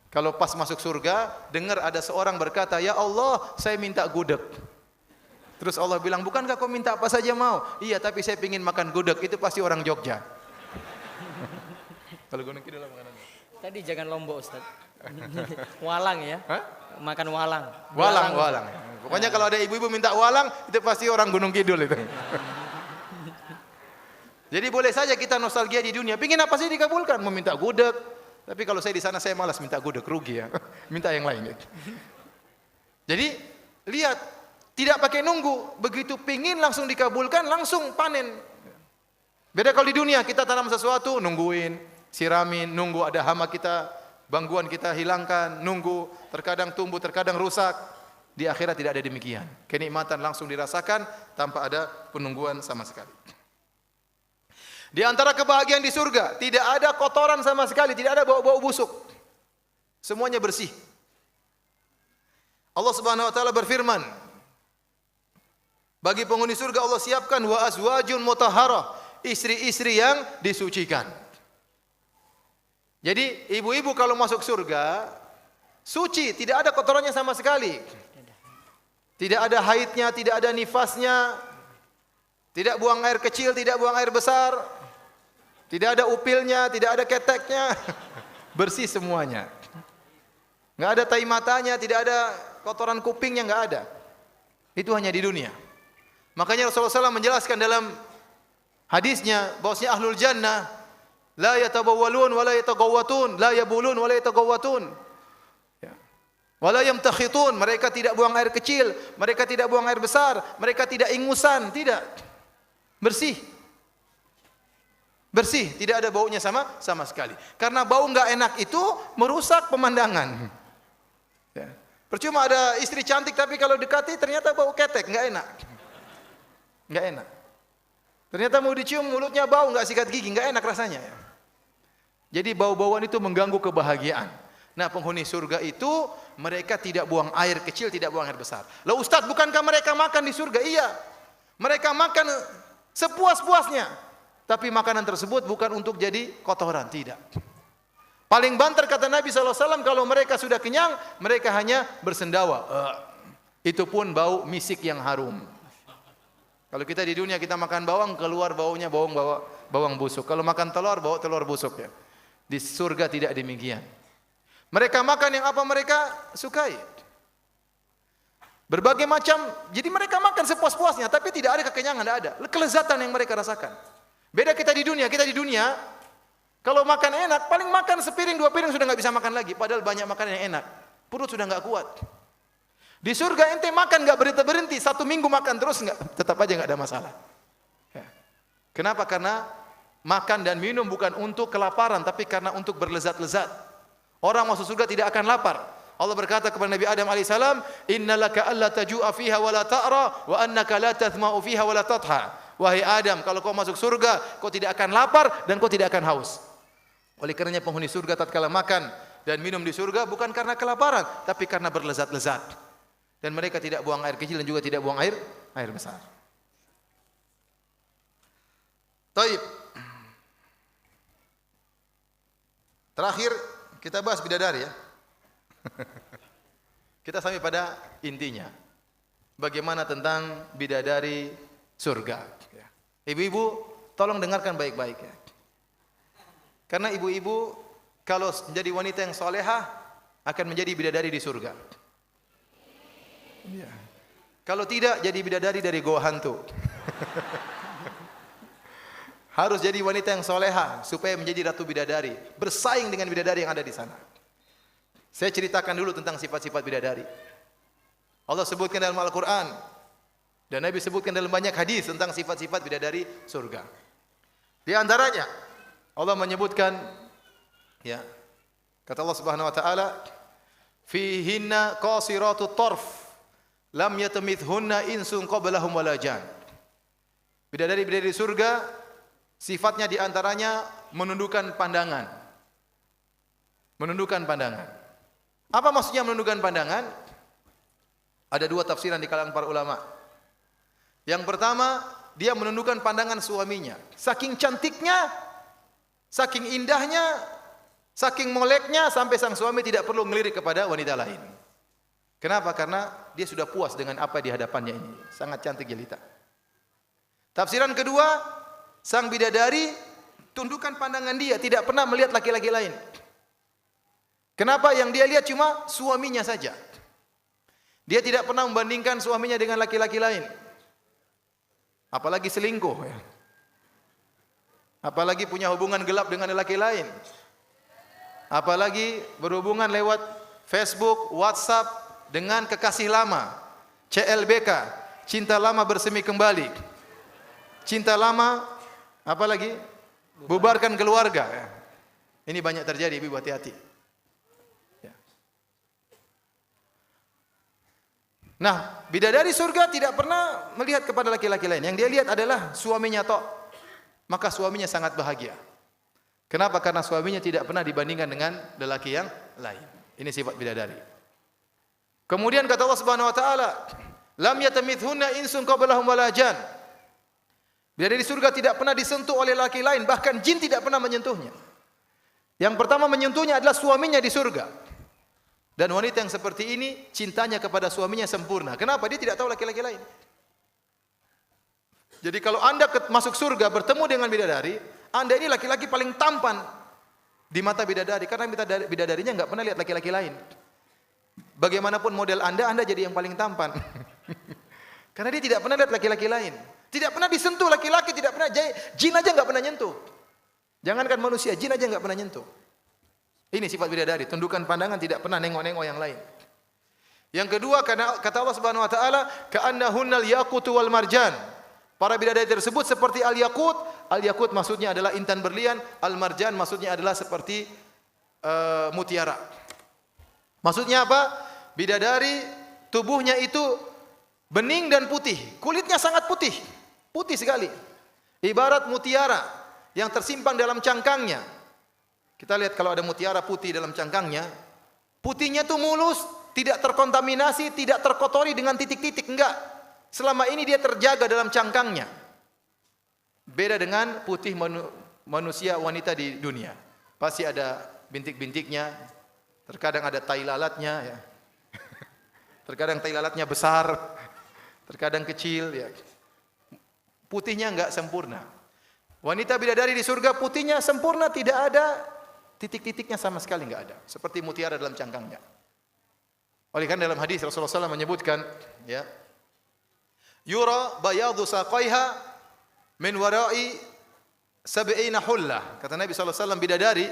kalau pas masuk surga dengar ada seorang berkata, "Ya Allah, saya minta gudeg." Terus Allah bilang, bukankah kau minta apa saja mau? Iya, tapi saya ingin makan gudeg. Itu pasti orang Jogja. Kalau Gunung Kidul makanan. Tadi jangan Lombok, Ustaz. Walang ya. Hah? Makan walang. Walang. Pokoknya kalau ada ibu-ibu minta walang, itu pasti orang Gunung Kidul itu. Jadi boleh saja kita nostalgia di dunia. Pingin apa sih dikabulkan? Mau minta gudeg. Tapi kalau saya di sana saya malas minta gudeg, rugi ya. Minta yang lain. Jadi lihat, tidak pakai nunggu, begitu pingin langsung dikabulkan, langsung panen. Beda kalau di dunia, kita tanam sesuatu, nungguin, siramin, nunggu ada hama kita, gangguan kita hilangkan, nunggu, terkadang tumbuh, terkadang rusak. Di akhirat tidak ada demikian. Kenikmatan langsung dirasakan tanpa ada penungguan sama sekali. Di antara kebahagiaan di surga, tidak ada kotoran sama sekali, tidak ada bau-bau busuk. Semuanya bersih. Allah Subhanahu wa taala berfirman, bagi penghuni surga Allah siapkan wa azwajun mutahharah, istri-istri yang disucikan. Jadi ibu-ibu kalau masuk surga suci, tidak ada kotorannya sama sekali. Tidak ada haidnya, tidak ada nifasnya, tidak buang air kecil, tidak buang air besar, tidak ada upilnya, tidak ada keteknya, bersih semuanya. Enggak ada tai matanya, tidak ada kotoran kupingnya, enggak ada. Itu hanya di dunia. Makanya Rasulullah SAW menjelaskan dalam hadisnya bahwasanya ahlul jannah la yatabawwalun wa la yatagawwatun, la yabulun wa la yatagawwatun. Ya. Wa la yamtakhitun, mereka tidak buang air kecil, mereka tidak buang air besar, mereka tidak ingusan, tidak. Bersih. Bersih, tidak ada baunya sama sekali. Karena bau enggak enak itu merusak pemandangan. Ya. Percuma ada istri cantik tapi kalau dekati ternyata bau ketek, enggak enak. Enggak enak. Ternyata mau dicium mulutnya bau, enggak sikat gigi, enggak enak rasanya. Jadi bau-bauan itu mengganggu kebahagiaan. Nah, penghuni surga itu mereka tidak buang air kecil, tidak buang air besar. Lah Ustaz, bukankah mereka makan di surga? Iya. Mereka makan sepuas-puasnya. Tapi makanan tersebut bukan untuk jadi kotoran, tidak. Paling banter kata Nabi SAW, kalau mereka sudah kenyang, mereka hanya bersendawa. Itu pun bau misik yang harum. Kalau kita di dunia kita makan bawang, keluar baunya bawang busuk. Kalau makan telur, bau telur busuk ya. Di surga tidak demikian. Mereka makan yang apa mereka sukai. Berbagai macam, jadi mereka makan sepuas-puasnya, tapi tidak ada kekenyangan, tidak ada. Kelezatan yang mereka rasakan. Beda kita di dunia, kalau makan enak, paling makan sepiring, 2 piring sudah nggak bisa makan lagi. Padahal banyak makanan yang enak. Perut sudah nggak kuat. Di surga ente makan nggak berhenti, 1 minggu makan terus nggak, tetap aja nggak ada masalah. Ya. Kenapa? Karena makan dan minum bukan untuk kelaparan, tapi karena untuk berlezat-lezat. Orang masuk surga tidak akan lapar. Allah berkata kepada Nabi Adam alaihissalam, innalaka alla taju'a fiha wa la ta'ra, wa annaka la tathma'u fiha wa la tatha. Wahai Adam, kalau kau masuk surga, kau tidak akan lapar dan kau tidak akan haus. Oleh karenanya penghuni surga tatkala makan dan minum di surga bukan karena kelaparan, tapi karena berlezat-lezat. Dan mereka tidak buang air kecil dan juga tidak buang air besar. Taib. Terakhir kita bahas bidadari ya. Kita sampai pada intinya. Bagaimana tentang bidadari surga. Ibu-ibu, tolong dengarkan baik-baik ya. Karena ibu-ibu kalau menjadi wanita yang solehah akan menjadi bidadari di surga. Ya. Kalau tidak, jadi bidadari dari goa hantu. Harus jadi wanita yang solehah supaya menjadi ratu bidadari, bersaing dengan bidadari yang ada di sana. Saya ceritakan dulu tentang sifat-sifat bidadari. Allah sebutkan dalam Al-Quran dan Nabi sebutkan dalam banyak hadis tentang sifat-sifat bidadari surga. Di antaranya Allah menyebutkan, ya, kata Allah Subhanahu Wa Taala, fihinna qasiratut tarf, lam yatamithunna insun qablahum wala jan. Bidadari-bidadari surga sifatnya di antaranya menundukkan pandangan. Menundukkan pandangan. Apa maksudnya menundukkan pandangan? Ada dua tafsiran di kalangan para ulama. Yang pertama, dia menundukkan pandangan suaminya. Saking cantiknya, saking indahnya, saking moleknya, sampai sang suami tidak perlu ngelirik kepada wanita lain. Kenapa? Karena dia sudah puas dengan apa di hadapannya ini. Sangat cantik jelita. Tafsiran kedua, sang bidadari tundukkan pandangan dia, tidak pernah melihat laki-laki lain. Kenapa? Yang dia lihat cuma suaminya saja. Dia tidak pernah membandingkan suaminya dengan laki-laki lain. Apalagi selingkuh. Ya. Apalagi punya hubungan gelap dengan laki lain. Apalagi berhubungan lewat Facebook, WhatsApp dengan kekasih lama. CLBK, cinta lama bersemi kembali. Cinta lama, apalagi? Bubarkan keluarga. Ya. Ini banyak terjadi, ibu hati-hati. Nah, bidadari surga tidak pernah melihat kepada laki-laki lain. Yang dia lihat adalah suaminya tok. Maka suaminya sangat bahagia. Kenapa? Karena suaminya tidak pernah dibandingkan dengan lelaki yang lain. Ini sifat bidadari. Kemudian kata Allah Subhanahu wa taala, "Lam yatamithunna insun qablahum wala jan." Bidadari surga tidak pernah disentuh oleh laki lain, bahkan jin tidak pernah menyentuhnya. Yang pertama menyentuhnya adalah suaminya di surga. Dan wanita yang seperti ini cintanya kepada suaminya sempurna. Kenapa? Dia tidak tahu laki-laki lain. Jadi kalau Anda masuk surga bertemu dengan bidadari, Anda ini laki-laki paling tampan di mata bidadari karena bidadarinya enggak pernah lihat laki-laki lain. Bagaimanapun model Anda jadi yang paling tampan. Karena dia tidak pernah lihat laki-laki lain. Tidak pernah disentuh laki-laki, tidak pernah jin aja enggak pernah nyentuh. Jangankan manusia, jin aja enggak pernah nyentuh. Ini sifat bidadari, tundukkan pandangan, tidak pernah nengok-nengok yang lain. Yang kedua, karena kata Allah Subhanahu wa taala, ka'annahunnal yaqutu wal marjan. Para bidadari tersebut seperti al-yaqut. Al-yaqut maksudnya adalah intan berlian, al-marjan maksudnya adalah seperti mutiara. Maksudnya apa? Bidadari tubuhnya itu bening dan putih, kulitnya sangat putih. Putih sekali. Ibarat mutiara yang tersimpan dalam cangkangnya. Kita lihat kalau ada mutiara putih dalam cangkangnya, putihnya itu mulus, tidak terkontaminasi, tidak terkotori dengan titik-titik, enggak. Selama ini dia terjaga dalam cangkangnya. Beda dengan putih manusia wanita di dunia. Pasti ada bintik-bintiknya, terkadang ada tai lalatnya, ya. Terkadang tai lalatnya besar, terkadang kecil, ya. Putihnya enggak sempurna. Wanita bidadari di surga putihnya sempurna, tidak ada titik-titiknya sama sekali enggak ada, seperti mutiara dalam cangkangnya. Oleh karena dalam hadis Rasulullah SAW menyebutkan, ya, yura bayadu saqaiha min wara'i sab'ina hullah. Kata Nabi SAW, bidadari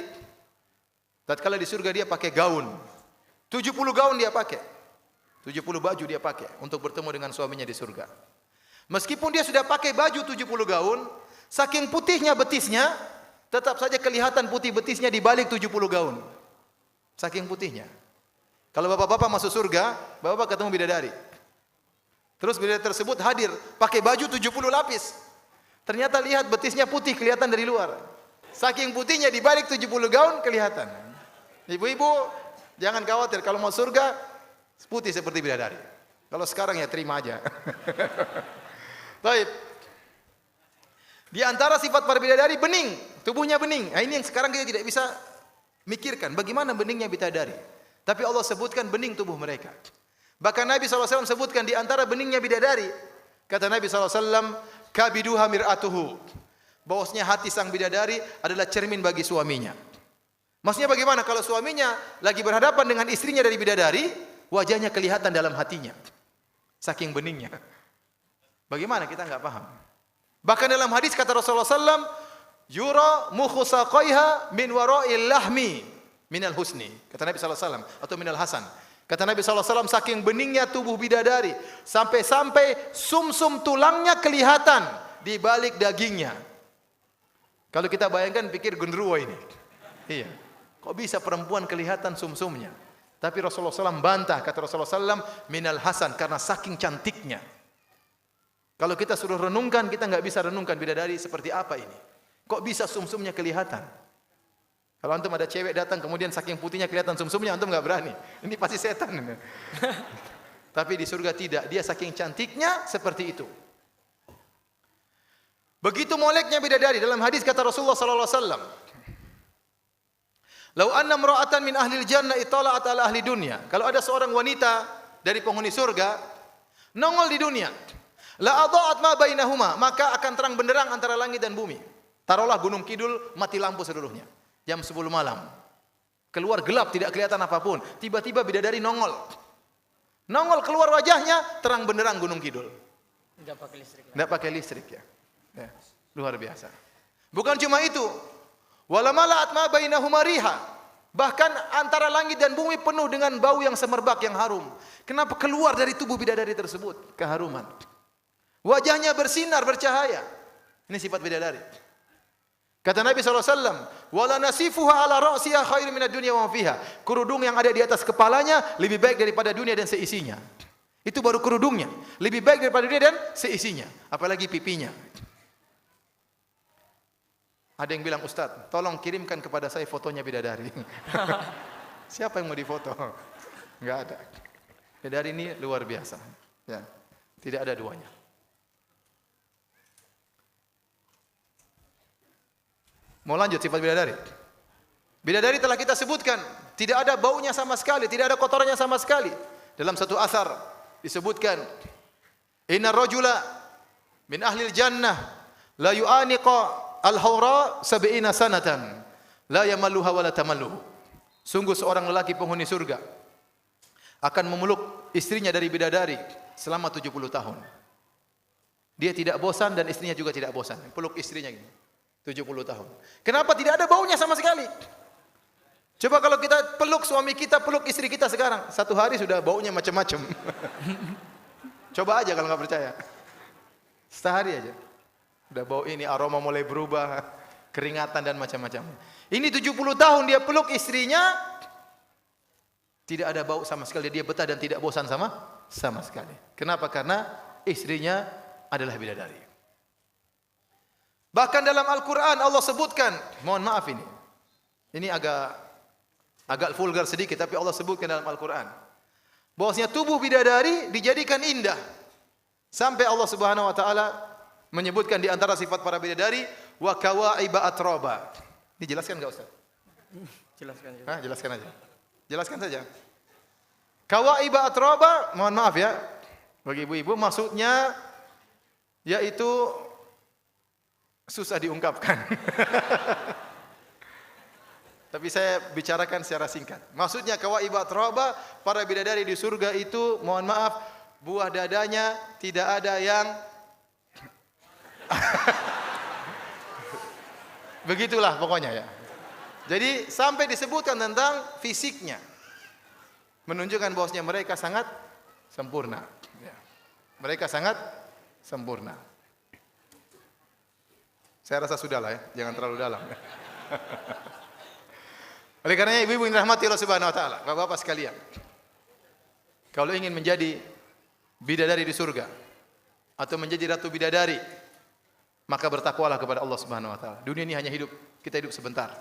tatkala di surga dia pakai gaun. 70 gaun dia pakai. 70 baju dia pakai untuk bertemu dengan suaminya di surga. Meskipun dia sudah pakai baju 70 gaun, saking putihnya betisnya, tetap saja kelihatan putih betisnya di balik 70 gaun. Saking putihnya. Kalau bapak-bapak masuk surga, bapak ketemu bidadari. Terus bidadari tersebut hadir, pakai baju 70 lapis. Ternyata lihat betisnya putih, kelihatan dari luar. Saking putihnya di balik 70 gaun kelihatan. Ibu-ibu, jangan khawatir kalau mau surga putih seperti bidadari. Kalau sekarang ya terima aja. Baik. Di antara sifat para bidadari bening, tubuhnya bening. Nah, ini yang sekarang kita tidak bisa Mikirkan bagaimana beningnya bidadari. Tapi Allah sebutkan bening tubuh mereka. Bahkan Nabi SAW sebutkan di antara beningnya bidadari. Kata Nabi SAW, kabiduha mir'atuhu. Bahwasanya hati sang bidadari adalah cermin bagi suaminya. Maksudnya bagaimana? Kalau suaminya lagi berhadapan dengan istrinya dari bidadari, wajahnya kelihatan dalam hatinya. Saking beningnya. Bagaimana? Kita enggak paham. Bahkan dalam hadis kata Rasulullah SAW, yura mukhu saqaiha min wara'il lahmi minal husni. Kata Nabi SAW, atau minal hasan. Kata Nabi SAW, saking beningnya tubuh bidadari, sampai-sampai sumsum tulangnya kelihatan di balik dagingnya. Kalau kita bayangkan, pikir genderuwo ini. Iya. Kok bisa perempuan kelihatan sumsumnya? Tapi Rasulullah SAW bantah. Kata Rasulullah SAW, minal hasan, karena saking cantiknya. Kalau kita suruh renungkan, kita nggak bisa renungkan bidadari seperti apa ini. Kok bisa sumsumnya kelihatan? Kalau antum ada cewek datang, kemudian saking putihnya kelihatan sumsumnya, antum nggak berani. Ini pasti setan. Tapi di surga tidak. Dia saking cantiknya seperti itu. Begitu moleknya bidadari. Dalam hadis kata Rasulullah SAW, "Lau anna imra'atan min ahli jannah itala'at ala ahli dunya." Kalau ada seorang wanita dari penghuni surga nongol di dunia, la adha'at ma bainahuma, maka akan terang benderang antara langit dan bumi. Taruhlah Gunung Kidul mati lampu seluruhnya. Jam 10 malam. Keluar gelap, tidak kelihatan apapun. Tiba-tiba bidadari nongol. Nongol keluar wajahnya, terang benderang Gunung Kidul. Enggak pakai listrik. Enggak pakai listrik ya. Ya. Luar biasa. Bukan cuma itu. Wala mala'at ma bainahuma riha. Bahkan antara langit dan bumi penuh dengan bau yang semerbak, yang harum. Kenapa keluar dari tubuh bidadari tersebut? Keharuman. Wajahnya bersinar, bercahaya. Ini sifat bidadari. Kata Nabi SAW, wala nasifuha ala ra'siha khairu minad dunya wa ma fiha. Kerudung yang ada di atas kepalanya lebih baik daripada dunia dan seisinya. Itu baru kerudungnya. Lebih baik daripada dunia dan seisinya. Apalagi pipinya. Ada yang bilang, Ustaz, tolong kirimkan kepada saya fotonya bidadari. Siapa yang mau difoto? Enggak ada. Bidadari ini luar biasa. Ya. Tidak ada duanya. Mau lanjut sifat bidadari? Bidadari telah kita sebutkan, tidak ada baunya sama sekali, tidak ada kotorannya sama sekali. Dalam satu asar disebutkan, inna rajula min ahlil jannah la yu'aniqa al-hawra sab'ina sanatan la yamalluha wa la tamalluhu. Sungguh seorang lelaki penghuni surga akan memeluk istrinya dari bidadari selama 70 tahun. Dia tidak bosan dan istrinya juga tidak bosan. Peluk istrinya gini. 70 tahun. Kenapa tidak ada baunya sama sekali? Coba kalau kita peluk suami kita, peluk istri kita sekarang, satu hari sudah baunya macam-macam. Coba aja kalau nggak percaya. Sehari aja. Udah bau ini, aroma mulai berubah, keringatan dan macam-macam. Ini 70 tahun dia peluk istrinya, tidak ada bau sama sekali. Dia betah dan tidak bosan sama sekali. Kenapa? Karena istrinya adalah bidadari. Bahkan dalam Al-Quran Allah sebutkan, mohon maaf ini agak vulgar sedikit, tapi Allah sebutkan dalam Al-Quran, bahwasanya tubuh bidadari dijadikan indah, sampai Allah Subhanahu Wa Taala menyebutkan di antara sifat para bidadari, wa kawaiba atroba. Dijelaskan enggak Ustaz? Jelaskan. Jelaskan aja. Jelaskan saja. Kawaiba atroba, mohon maaf ya, bagi ibu-ibu, maksudnya yaitu susah diungkapkan. Tapi saya bicarakan secara singkat. Maksudnya kawaiba atroba, para bidadari di surga itu, mohon maaf, buah dadanya tidak ada yang begitulah pokoknya ya. Jadi sampai disebutkan tentang fisiknya, menunjukkan bahwasanya mereka sangat sempurna. Ya. Mereka sangat sempurna. Saya rasa sudahlah ya, jangan terlalu dalam. Oleh karenanya ibu-ibu yang dirahmati Allah Subhanahu Wa Taala, bapak-bapak sekalian, kalau ingin menjadi bidadari di surga atau menjadi ratu bidadari, maka bertakwalah kepada Allah Subhanahu Wa Taala. Dunia ini hanya kita hidup sebentar.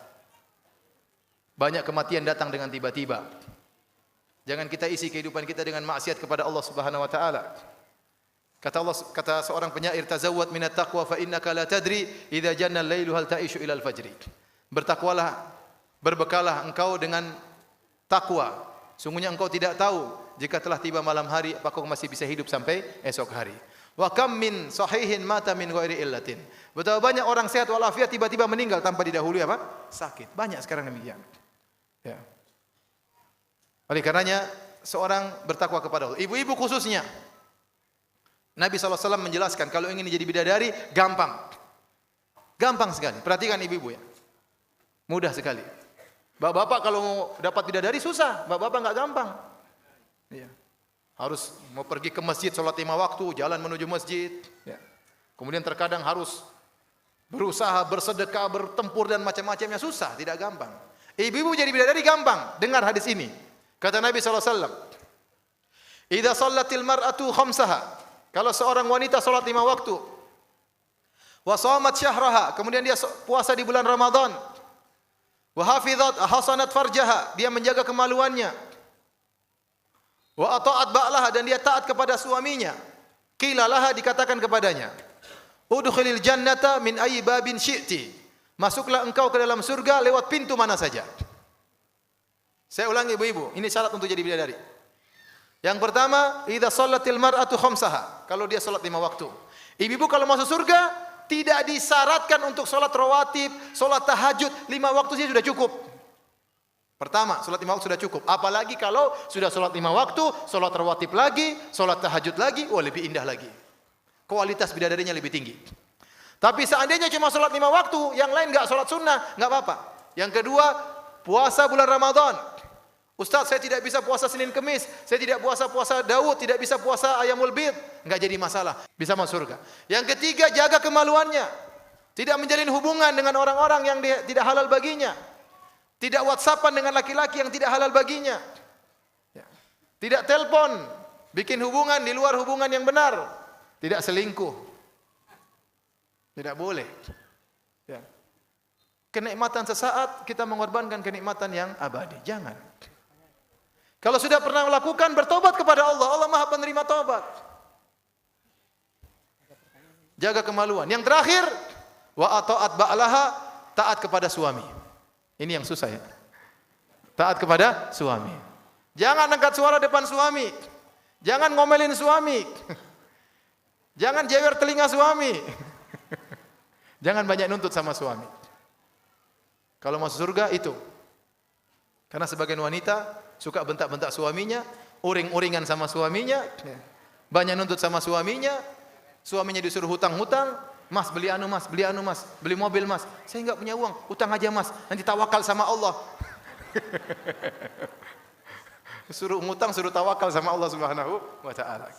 Banyak kematian datang dengan tiba-tiba. Jangan kita isi kehidupan kita dengan maksiat kepada Allah Subhanahu Wa Taala. Kata seorang penyair, tazawwad minat taqwa fa innaka la tadri idza janna al-lailu hal ta'ishu ila al-fajri. Bertakwalah Berbekalah engkau dengan takwa. Sungguhnya engkau tidak tahu jika telah tiba malam hari apakah kau masih bisa hidup sampai esok hari. Wa kam min sahihin mata min ghairi illatin. Betapa banyak orang sehat walafiat tiba-tiba meninggal tanpa didahului apa? Sakit. Banyak sekarang demikian. Ya. Oleh karenanya seorang bertakwa kepada Allah. Ibu-ibu khususnya. Nabi SAW menjelaskan kalau ingin jadi bidadari gampang. Gampang sekali. Perhatikan ibu-ibu ya. Mudah sekali. Bapak-bapak kalau mau dapat bidadari susah. Bapak-bapak enggak gampang. Iya. Harus mau pergi ke masjid sholat 5 waktu, jalan menuju masjid. Ya. Kemudian terkadang harus berusaha, bersedekah, bertempur dan macam-macamnya susah, tidak gampang. Ibu-ibu jadi bidadari gampang. Dengar hadis ini. Kata Nabi SAW. Idza shallatil mar'atu khamsaha. Kalau seorang wanita sholat 5 waktu. Wa shamat syahraha. Kemudian dia puasa di bulan Ramadan. Wa hafizat hasanat farjaha. Dia menjaga kemaluannya. Wa ata'at ba'laha, dan dia taat kepada suaminya. Qila laha, dikatakan kepadanya, udkhilil jannata min ayyi babin syi'ti. Masuklah engkau ke dalam surga lewat pintu mana saja. Saya ulangi ibu-ibu, ini syarat untuk jadi bidadari. Yang pertama, idza shallatil mar'atu khamsaha. Kalau dia salat 5 waktu. Ibu-ibu kalau masuk surga tidak disyaratkan untuk salat rawatib, salat tahajud, 5 waktu saja sudah cukup. Pertama, salat 5 waktu sudah cukup. Apalagi kalau sudah salat 5 waktu, salat rawatib lagi, salat tahajud lagi, wah lebih indah lagi. Kualitas bidadarinya lebih tinggi. Tapi seandainya cuma salat 5 waktu, yang lain enggak salat sunnah, enggak apa-apa. Yang kedua, puasa bulan Ramadan. Ustaz, saya tidak bisa puasa Senin Kemis, saya tidak puasa Daud, tidak bisa puasa Ayamul Bid, enggak jadi masalah, bisa masuk surga. Yang ketiga, jaga kemaluannya. Tidak menjalin hubungan dengan orang-orang yang tidak halal baginya. Tidak WhatsAppan dengan laki-laki yang tidak halal baginya. Tidak telepon, bikin hubungan di luar hubungan yang benar. Tidak selingkuh. Tidak boleh. Ya. Kenikmatan sesaat kita mengorbankan kenikmatan yang abadi. Jangan. Kalau sudah pernah melakukan, bertobat kepada Allah. Allah Maha penerima taubat. Jaga kemaluan. Yang terakhir, wa ata'at ba'laha, taat kepada suami. Ini yang susah ya. Taat kepada suami. Jangan angkat suara depan suami. Jangan ngomelin suami. Jangan jewer telinga suami. Jangan banyak nuntut sama suami. Kalau masuk surga itu. Karena sebagian wanita suka bentak-bentak suaminya, uring-uringan sama suaminya, banyak nuntut sama suaminya, suaminya disuruh hutang-hutang, mas beli anu mas, beli mobil mas, saya enggak punya uang, hutang aja mas, nanti tawakal sama Allah. Suruh ngutang, suruh tawakal sama Allah Subhanahu wa taala.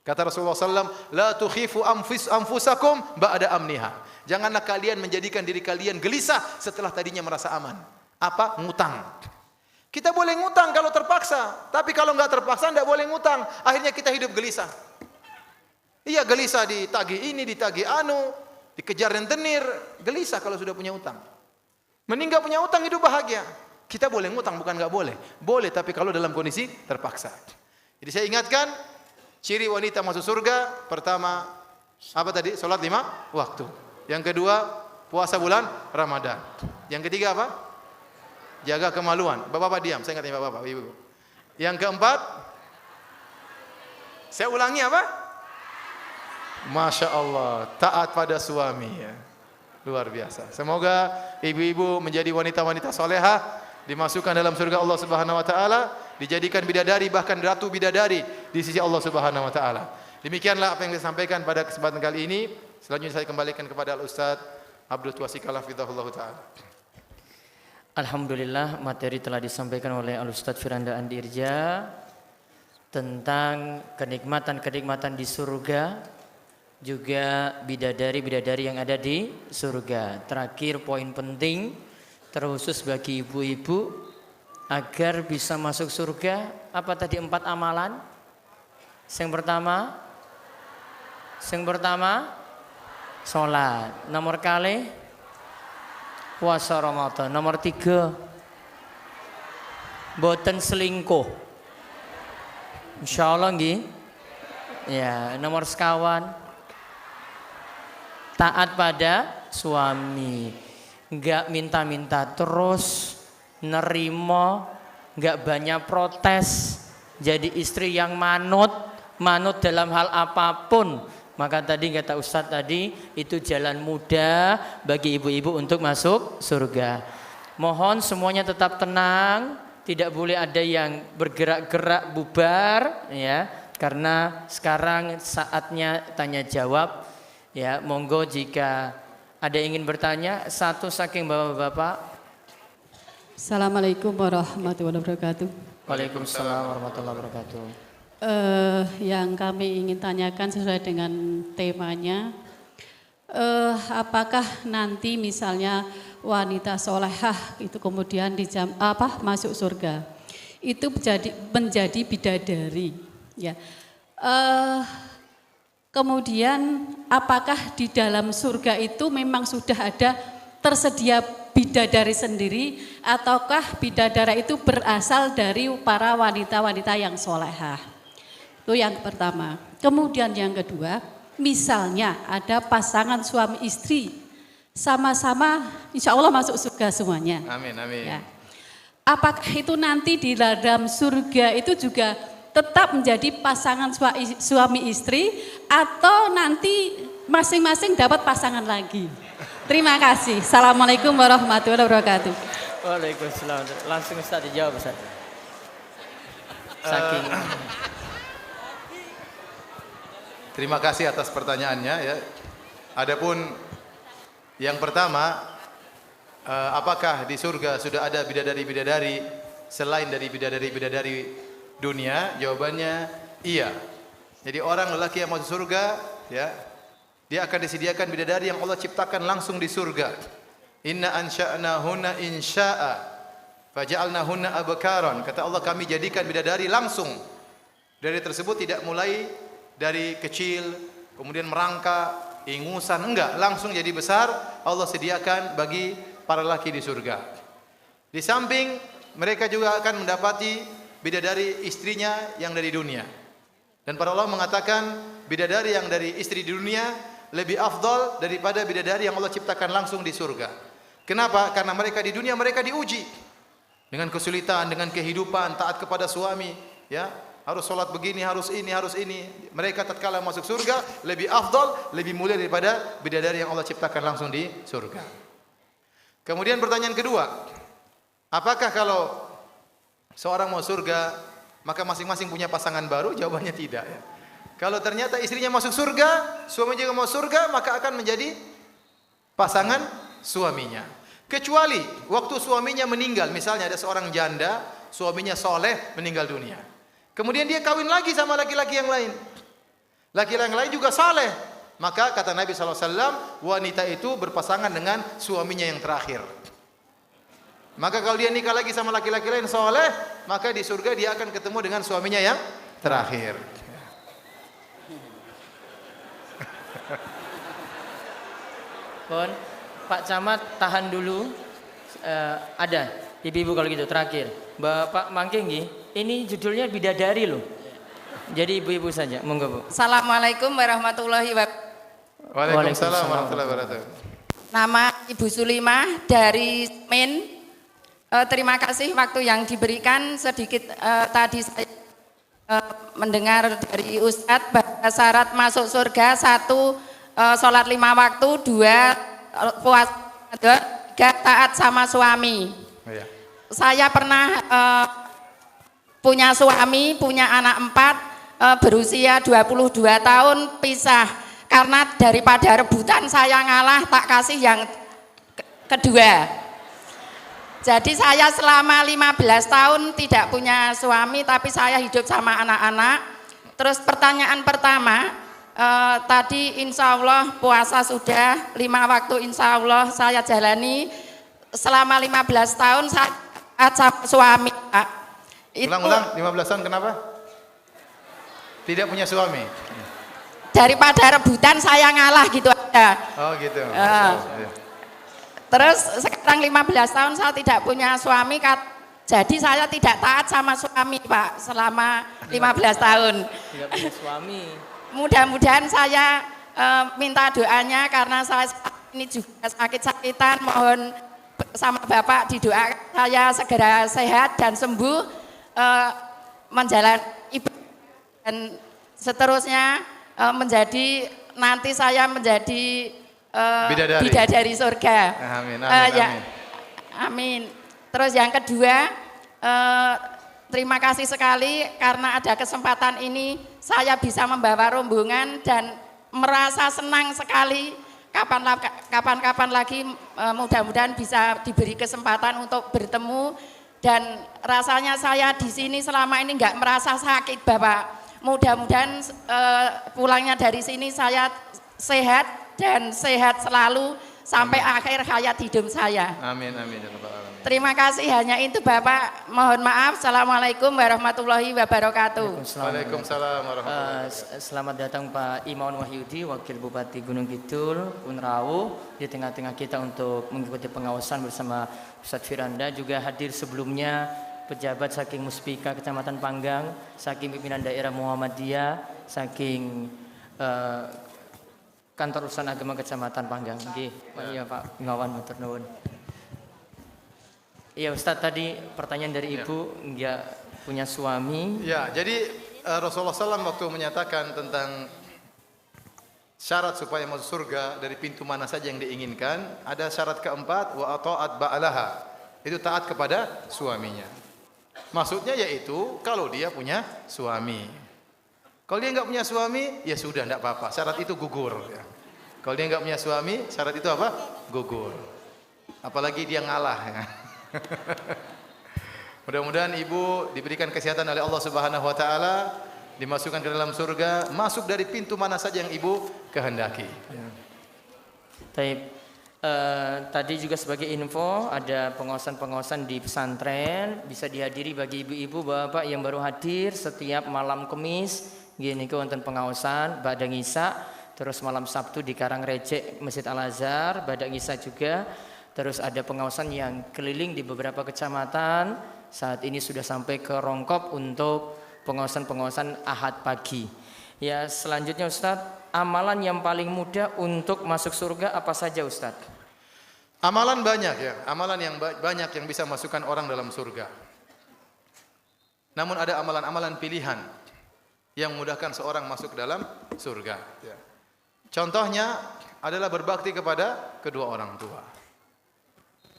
Kata Rasulullah SAW, la tukhifu anfusakum ba'da amniha. Janganlah kalian menjadikan diri kalian gelisah setelah tadinya merasa aman. Apa? Ngutang. Kita boleh ngutang kalau terpaksa, tapi kalau enggak terpaksa enggak boleh ngutang. Akhirnya kita hidup gelisah. Iya, gelisah ditagih ini, ditagih anu, dikejar rentenir, gelisah kalau sudah punya utang. Mending enggak punya utang, hidup bahagia. Kita boleh ngutang, bukan enggak boleh. Boleh, tapi kalau dalam kondisi terpaksa. Jadi saya ingatkan, ciri wanita masuk surga, pertama, apa tadi? Salat 5 waktu. Yang kedua, puasa bulan Ramadan. Yang ketiga apa? Jaga kemaluan. Bapak-bapak diam, saya ingatkan bapak-bapak, ibu-ibu. Yang keempat, saya ulangi apa? Masya Allah, taat pada suami ya. Luar biasa. Semoga ibu-ibu menjadi wanita-wanita solehah, dimasukkan dalam surga Allah Subhanahu wa taala, dijadikan bidadari, bahkan ratu bidadari di sisi Allah Subhanahu wa taala. Demikianlah apa yang disampaikan pada kesempatan kali ini. Selanjutnya saya kembalikan kepada Al-Ustaz Abdul Tuasikal hafizahullah taala. Alhamdulillah, materi telah disampaikan oleh Al-Ustaz Firanda Andirja tentang kenikmatan-kenikmatan di surga, juga bidadari-bidadari yang ada di surga. Terakhir, poin penting terkhusus bagi ibu-ibu agar bisa masuk surga, apa tadi 4 amalan? Yang pertama salat. Nomor kali puasa Ramadan. Nomor 3 boten selingkuh. Insyaallah nggih. Ya, nomor sekawan taat pada suami. nggak minta-minta terus, nerimo, nggak banyak protes, jadi istri yang manut dalam hal apapun. Maka tadi kata Ustadz tadi, itu jalan mudah bagi ibu-ibu untuk masuk surga. Mohon semuanya tetap tenang, tidak boleh ada yang bergerak-gerak bubar, ya, karena sekarang saatnya tanya jawab. Ya, monggo jika ada yang ingin bertanya, satu saking bapak-bapak. Assalamualaikum warahmatullahi wabarakatuh. Waalaikumsalam warahmatullahi wabarakatuh. Yang kami ingin tanyakan sesuai dengan temanya, apakah nanti misalnya wanita solehah itu kemudian masuk surga, itu menjadi bidadari, ya. Kemudian apakah di dalam surga itu memang sudah ada tersedia bidadari sendiri, ataukah bidadara itu berasal dari para wanita-wanita yang solehah? Itu yang pertama. Kemudian yang kedua, misalnya ada pasangan suami istri sama-sama insya Allah masuk surga semuanya. Amin, amin. Ya. Apakah itu nanti di dalam surga itu juga tetap menjadi pasangan suami istri, atau nanti masing-masing dapat pasangan lagi? Terima kasih. Assalamualaikum warahmatullahi wabarakatuh. Waalaikumsalam. Langsung Ustaz dijawab, Ustaz. Saking Terima kasih atas pertanyaannya, ya. Adapun yang pertama, apakah di surga sudah ada bidadari-bidadari selain dari bidadari-bidadari dunia? Jawabannya iya. Jadi orang lelaki yang masuk surga, ya, dia akan disediakan bidadari yang Allah ciptakan langsung di surga. Inna ansha'nahunna insya'a faja'alnahunna abkaran. Kata Allah, kami jadikan bidadari langsung. Dari tersebut tidak mulai dari kecil kemudian merangkak, ingusan, enggak, langsung jadi besar. Allah sediakan bagi para lelaki di surga. Di samping mereka juga akan mendapati bidadari istrinya yang dari dunia. Dan para ulama mengatakan bidadari yang dari istri di dunia lebih afdal daripada bidadari yang Allah ciptakan langsung di surga. Kenapa? Karena mereka di dunia mereka diuji dengan kesulitan, dengan kehidupan, taat kepada suami, ya, harus sholat begini, harus ini, harus ini. Mereka tatkala masuk surga lebih afdal, lebih mulia daripada bidadari yang Allah ciptakan langsung di surga. Kemudian pertanyaan kedua, apakah kalau seorang mau surga maka masing-masing punya pasangan baru? Jawabannya tidak, ya. Kalau ternyata istrinya masuk surga, suami juga mau surga, maka akan menjadi pasangan suaminya. Kecuali waktu suaminya meninggal, misalnya ada seorang janda, suaminya soleh, meninggal dunia. Kemudian dia kawin lagi sama laki-laki yang lain. Laki-laki yang lain juga soleh. Maka kata Nabi SAW, wanita itu berpasangan dengan suaminya yang terakhir. Maka kalau dia nikah lagi sama laki-laki lain soleh, maka di surga dia akan ketemu dengan suaminya yang terakhir. Pun Pak Camat tahan dulu. Ada ibu-ibu kalau gitu terakhir. Bapak Mangke nggih, ini judulnya bidadari loh. Jadi ibu-ibu saja, monggo Bu. Assalamualaikum warahmatullahi wabarakatuh. Waalaikumsalam warahmatullahi wabarakatuh. Nama Ibu Sulimah dari Min. Terima kasih waktu yang diberikan. Sedikit tadi saya mendengar dari Ustadz bahwa syarat masuk surga 1 sholat 5 waktu, 2 puasa, 3 taat sama suami. Oh, ya. Saya pernah punya suami, punya anak 4, berusia 22 tahun pisah. Karena daripada rebutan saya ngalah, tak kasih yang kedua. Jadi saya selama 15 tahun tidak punya suami, tapi saya hidup sama anak-anak. Terus pertanyaan pertama, tadi insya Allah puasa sudah 5 waktu insya Allah saya jalani. Selama 15 tahun saya sama suami, Pak. Ulang-ulang, 15 tahun kenapa? Tidak punya suami? Daripada rebutan saya ngalah gitu aja. Oh gitu. Terus sekarang 15 tahun saya tidak punya suami, jadi saya tidak taat sama suami, Pak, selama 15 tahun. Tidak punya suami. Mudah-mudahan saya minta doanya karena saya ini juga sakit-sakitan, mohon sama Bapak didoakan saya segera sehat dan sembuh, menjalani ibadah dan seterusnya, nanti saya menjadi bidadari surga. Amin, amin, Ya, amin. amin. Terus yang kedua, terima kasih sekali karena ada kesempatan ini saya bisa membawa rombongan dan merasa senang sekali. Kapan-kapan lagi mudah-mudahan bisa diberi kesempatan untuk bertemu, dan rasanya saya di sini selama ini nggak merasa sakit Bapak. Mudah-mudahan pulangnya dari sini saya sehat dan sehat selalu sampai akhir hayat hidup saya. Amin, amin ya rabbal alamin. Terima kasih, hanya itu Bapak. Mohon maaf. Assalamualaikum warahmatullahi wabarakatuh. Waalaikumsalam warahmatullahi wabarakatuh. Selamat datang Pak Imawan Wahyudi, Wakil Bupati Gunung Kidul, Unrawu, di tengah-tengah kita untuk mengikuti pengawasan bersama Ustadz Firanda. Juga hadir sebelumnya pejabat saking Muspika Kecamatan Panggang, saking pimpinan daerah Muhammadiyah, saking Kantor Urusan Agama Kecamatan Panggang. Iya Pak Imawan, matur nuwun. Iya Ustadz, tadi pertanyaan dari Ibu, enggak punya suami. Ya, jadi Rasulullah SAW waktu menyatakan tentang syarat supaya masuk surga dari pintu mana saja yang diinginkan, ada syarat keempat, wa ata'at ba'alaha. Itu taat kepada suaminya. Maksudnya yaitu kalau dia punya suami. Kalau dia enggak punya suami, ya sudah enggak apa-apa. Syarat itu gugur. Ya. Kalau dia enggak punya suami, syarat itu apa? Gugur. Apalagi dia ngalah. Ya. Mudah-mudahan ibu diberikan kesehatan oleh Allah Subhanahu wa taala, dimasukkan ke dalam surga, masuk dari pintu mana saja yang ibu kehendaki. Taib. Tadi juga sebagai info, ada pengawasan-pengawasan di pesantren, bisa dihadiri bagi ibu-ibu bapak yang baru hadir setiap malam Kamis. Gini ke wonten pengawasan Ba'da Ngisa, terus malam Sabtu di Karangrecek Masjid Al Azhar Ba'da Ngisa juga. Terus ada pengawasan yang keliling di beberapa kecamatan. Saat ini sudah sampai ke Rongkop untuk pengawasan-pengawasan Ahad pagi. Ya, selanjutnya Ustadz, amalan yang paling mudah untuk masuk surga apa saja Ustadz? Amalan banyak ya, amalan yang banyak yang bisa masukkan orang dalam surga. Namun ada amalan-amalan pilihan yang memudahkan seorang masuk dalam surga. Ya. Contohnya adalah berbakti kepada kedua orang tua.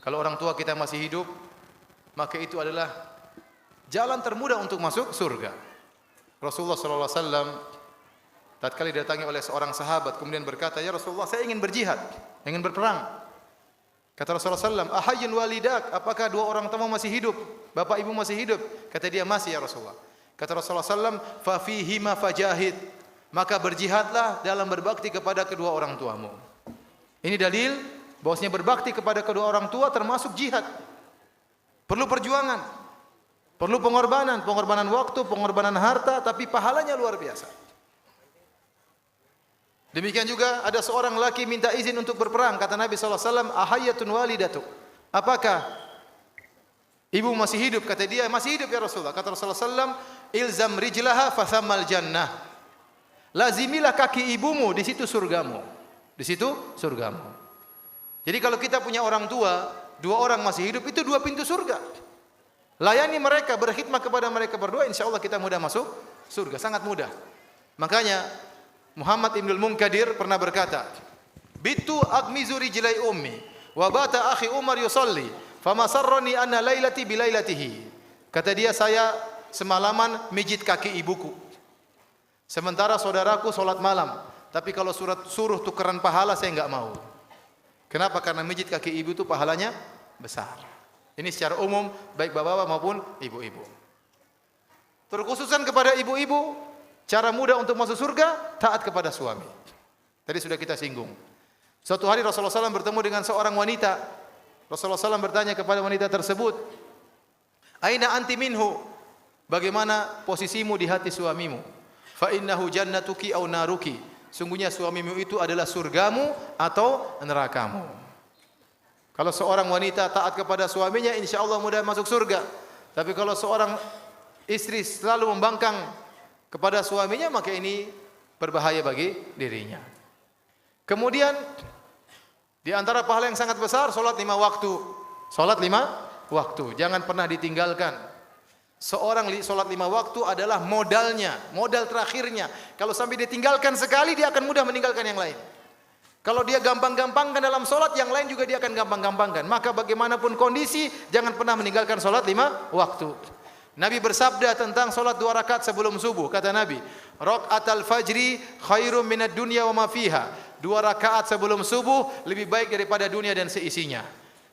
Kalau orang tua kita masih hidup, maka itu adalah jalan termudah untuk masuk surga. Rasulullah SAW tatkala didatangi oleh seorang sahabat kemudian berkata, "Ya Rasulullah, saya ingin berjihad, ingin berperang." Kata Rasulullah SAW, "Ahayyun walidak?" Apakah dua orang tua masih hidup? Bapak ibu masih hidup? Kata dia, "Masih ya Rasulullah." Kata Rasulullah SAW, "Fa fihima fajahid." Maka berjihadlah dalam berbakti kepada kedua orang tuamu. Ini dalil bahwasanya berbakti kepada kedua orang tua termasuk jihad. Perlu perjuangan, perlu pengorbanan waktu, pengorbanan harta, tapi pahalanya luar biasa. Demikian juga ada seorang laki minta izin untuk berperang. Kata Nabi SAW, "Ahayyatun walidatu?" Apakah ibu masih hidup? Kata dia, "Masih hidup ya Rasulullah." Kata Rasulullah SAW, "Ilzam rijlaha fathammal jannah." Lazimilah kaki ibumu, di situ surgamu. Di situ surgamu. Jadi kalau kita punya orang tua, dua orang masih hidup, itu dua pintu surga. Layani mereka, berkhidmat kepada mereka berdua, insya Allah kita mudah masuk surga, sangat mudah. Makanya Muhammad Ibnul Munkadir pernah berkata, "Bitu agmizu rijlai ummi, wa bata akhi Umar yusalli, fama sarrani anna lailati bilailatihi." Kata dia, saya semalaman mijit kaki ibuku. Sementara saudaraku sholat malam, tapi kalau suruh tukeran pahala saya enggak mau. Kenapa? Karena mijit kaki ibu itu pahalanya besar. Ini secara umum baik bapak-bapak maupun ibu-ibu. Terkhususan kepada ibu-ibu, cara mudah untuk masuk surga, taat kepada suami. Tadi sudah kita singgung. Suatu hari Rasulullah SAW bertemu dengan seorang wanita. Rasulullah SAW bertanya kepada wanita tersebut, "Aina anti minhu?" Bagaimana posisimu di hati suamimu? "Fa innahu jannatuki au naruki." Sungguhnya suamimu itu adalah surgamu atau nerakamu. Kalau seorang wanita taat kepada suaminya, insya Allah mudah masuk surga. Tapi kalau seorang istri selalu membangkang kepada suaminya, maka ini berbahaya bagi dirinya. Kemudian Di antara pahala yang sangat besar, salat 5 waktu. Salat 5 waktu, jangan pernah ditinggalkan. Seorang salat 5 waktu adalah modalnya, modal terakhirnya. Kalau sampai ditinggalkan sekali, dia akan mudah meninggalkan yang lain. Kalau dia gampang-gampangkan dalam salat, yang lain juga dia akan gampang-gampangkan. Maka bagaimanapun kondisi, jangan pernah meninggalkan salat 5 waktu. Nabi bersabda tentang salat 2 rakaat sebelum subuh. Kata Nabi, "Rakaatul fajri khairum minad dunya wa ma fiha." 2 rakaat sebelum subuh lebih baik daripada dunia dan seisinya.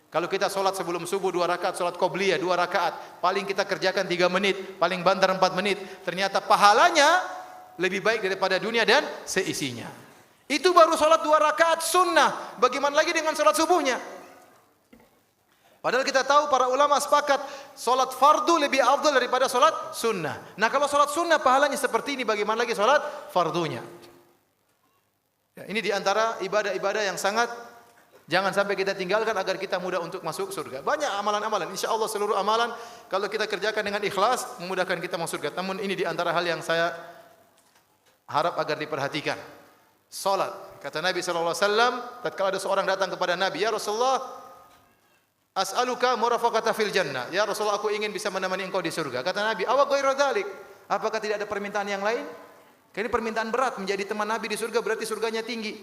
Kalau kita salat sebelum subuh 2 rakaat, salat qobliyah 2 rakaat, paling kita kerjakan 3 menit, paling banter 4 menit. Ternyata pahalanya lebih baik daripada dunia dan seisinya. Itu baru salat 2 rakaat sunnah. Bagaimana lagi dengan salat subuhnya? Padahal kita tahu para ulama sepakat salat fardu lebih afdal daripada salat sunnah. Nah, kalau salat sunnah pahalanya seperti ini, bagaimana lagi salat fardunya? Ya, ini diantara ibadah-ibadah yang sangat jangan sampai kita tinggalkan agar kita mudah untuk masuk surga. Banyak amalan-amalan. Insya Allah seluruh amalan kalau kita kerjakan dengan ikhlas memudahkan kita masuk surga. Namun ini diantara hal yang saya harap agar diperhatikan. Salat. Kata Nabi SAW, tatkala ada seorang datang kepada Nabi, "Ya Rasulullah, as'aluka murafaqata fil jannah." Ya Rasulullah, aku ingin bisa menemani engkau di surga. Kata Nabi, "Awa ghairu dzalik?" Apakah tidak ada permintaan yang lain? Ini permintaan berat, menjadi teman Nabi di surga berarti surganya tinggi.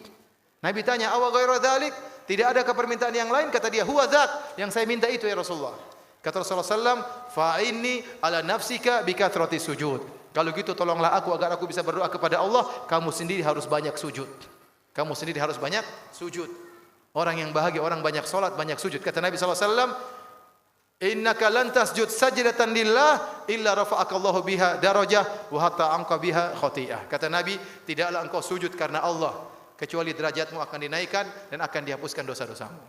Nabi tanya, "Awa ghairu dzalik?" Tidak ada permintaan yang lain? Kata dia, "Huwa dzak." Yang saya minta itu ya Rasulullah. Kata Rasulullah SAW, "Fa'inni ala nafsika bikatrati sujud." Kalau gitu tolonglah aku agar aku bisa berdoa kepada Allah. Kamu sendiri harus banyak sujud. Kamu sendiri harus banyak sujud. Orang yang bahagia, orang banyak salat, banyak sujud. Kata Nabi SAW, "Innaka lan tasjud sajdatan lillah illa rafa'akallahu biha darajah wa hatta anqa biha khati'ah." Kata Nabi, tidaklah engkau sujud karena Allah kecuali derajatmu akan dinaikkan dan akan dihapuskan dosa-dosamu.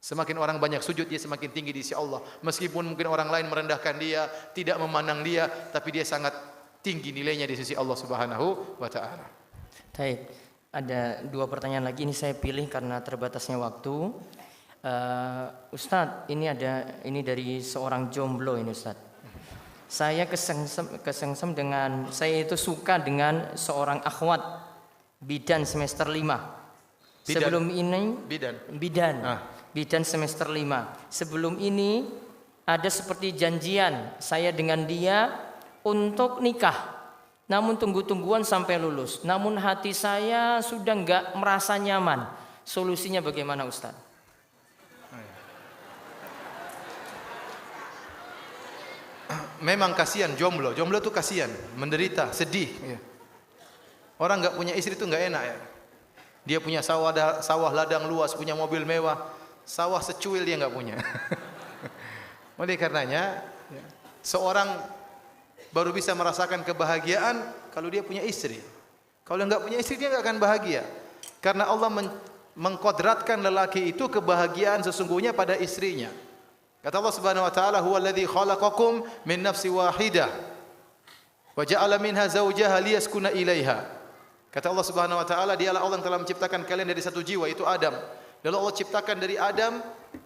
Semakin orang banyak sujud, dia semakin tinggi di sisi Allah. Meskipun mungkin orang lain merendahkan dia, tidak memandang dia, tapi dia sangat tinggi nilainya di sisi Allah Subhanahu wa taala. Baik, ada 2 pertanyaan lagi, ini saya pilih karena terbatasnya waktu. Ustadz, ini dari seorang jomblo ini Ustadz. Saya kesengsem dengan, saya itu suka dengan seorang akhwat bidan semester 5. Sebelum ini bidan semester 5. Sebelum ini ada seperti janjian saya dengan dia untuk nikah, namun tunggu-tungguan sampai lulus. Namun hati saya sudah enggak merasa nyaman. Solusinya bagaimana Ustaz? Memang kasihan jomblo. Jomblo itu kasihan, menderita, sedih. Orang enggak punya istri itu enggak enak ya. Dia punya sawah ladang luas, punya mobil mewah, sawah secuil dia enggak punya. Oleh karenanya, seorang baru bisa merasakan kebahagiaan kalau dia punya istri. Kalau enggak punya istri dia enggak akan bahagia. Karena Allah mengkodratkan lelaki itu kebahagiaan sesungguhnya pada istrinya. Kata Allah Subhanahu wa taala, "Huwallazi khalaqakum min nafsin wahidah wa ja'ala minha zawjaha liyaskuna ilaiha." Kata Allah Subhanahu wa taala, dialah Allah yang telah menciptakan kalian dari satu jiwa, itu Adam. Lalu Allah ciptakan dari Adam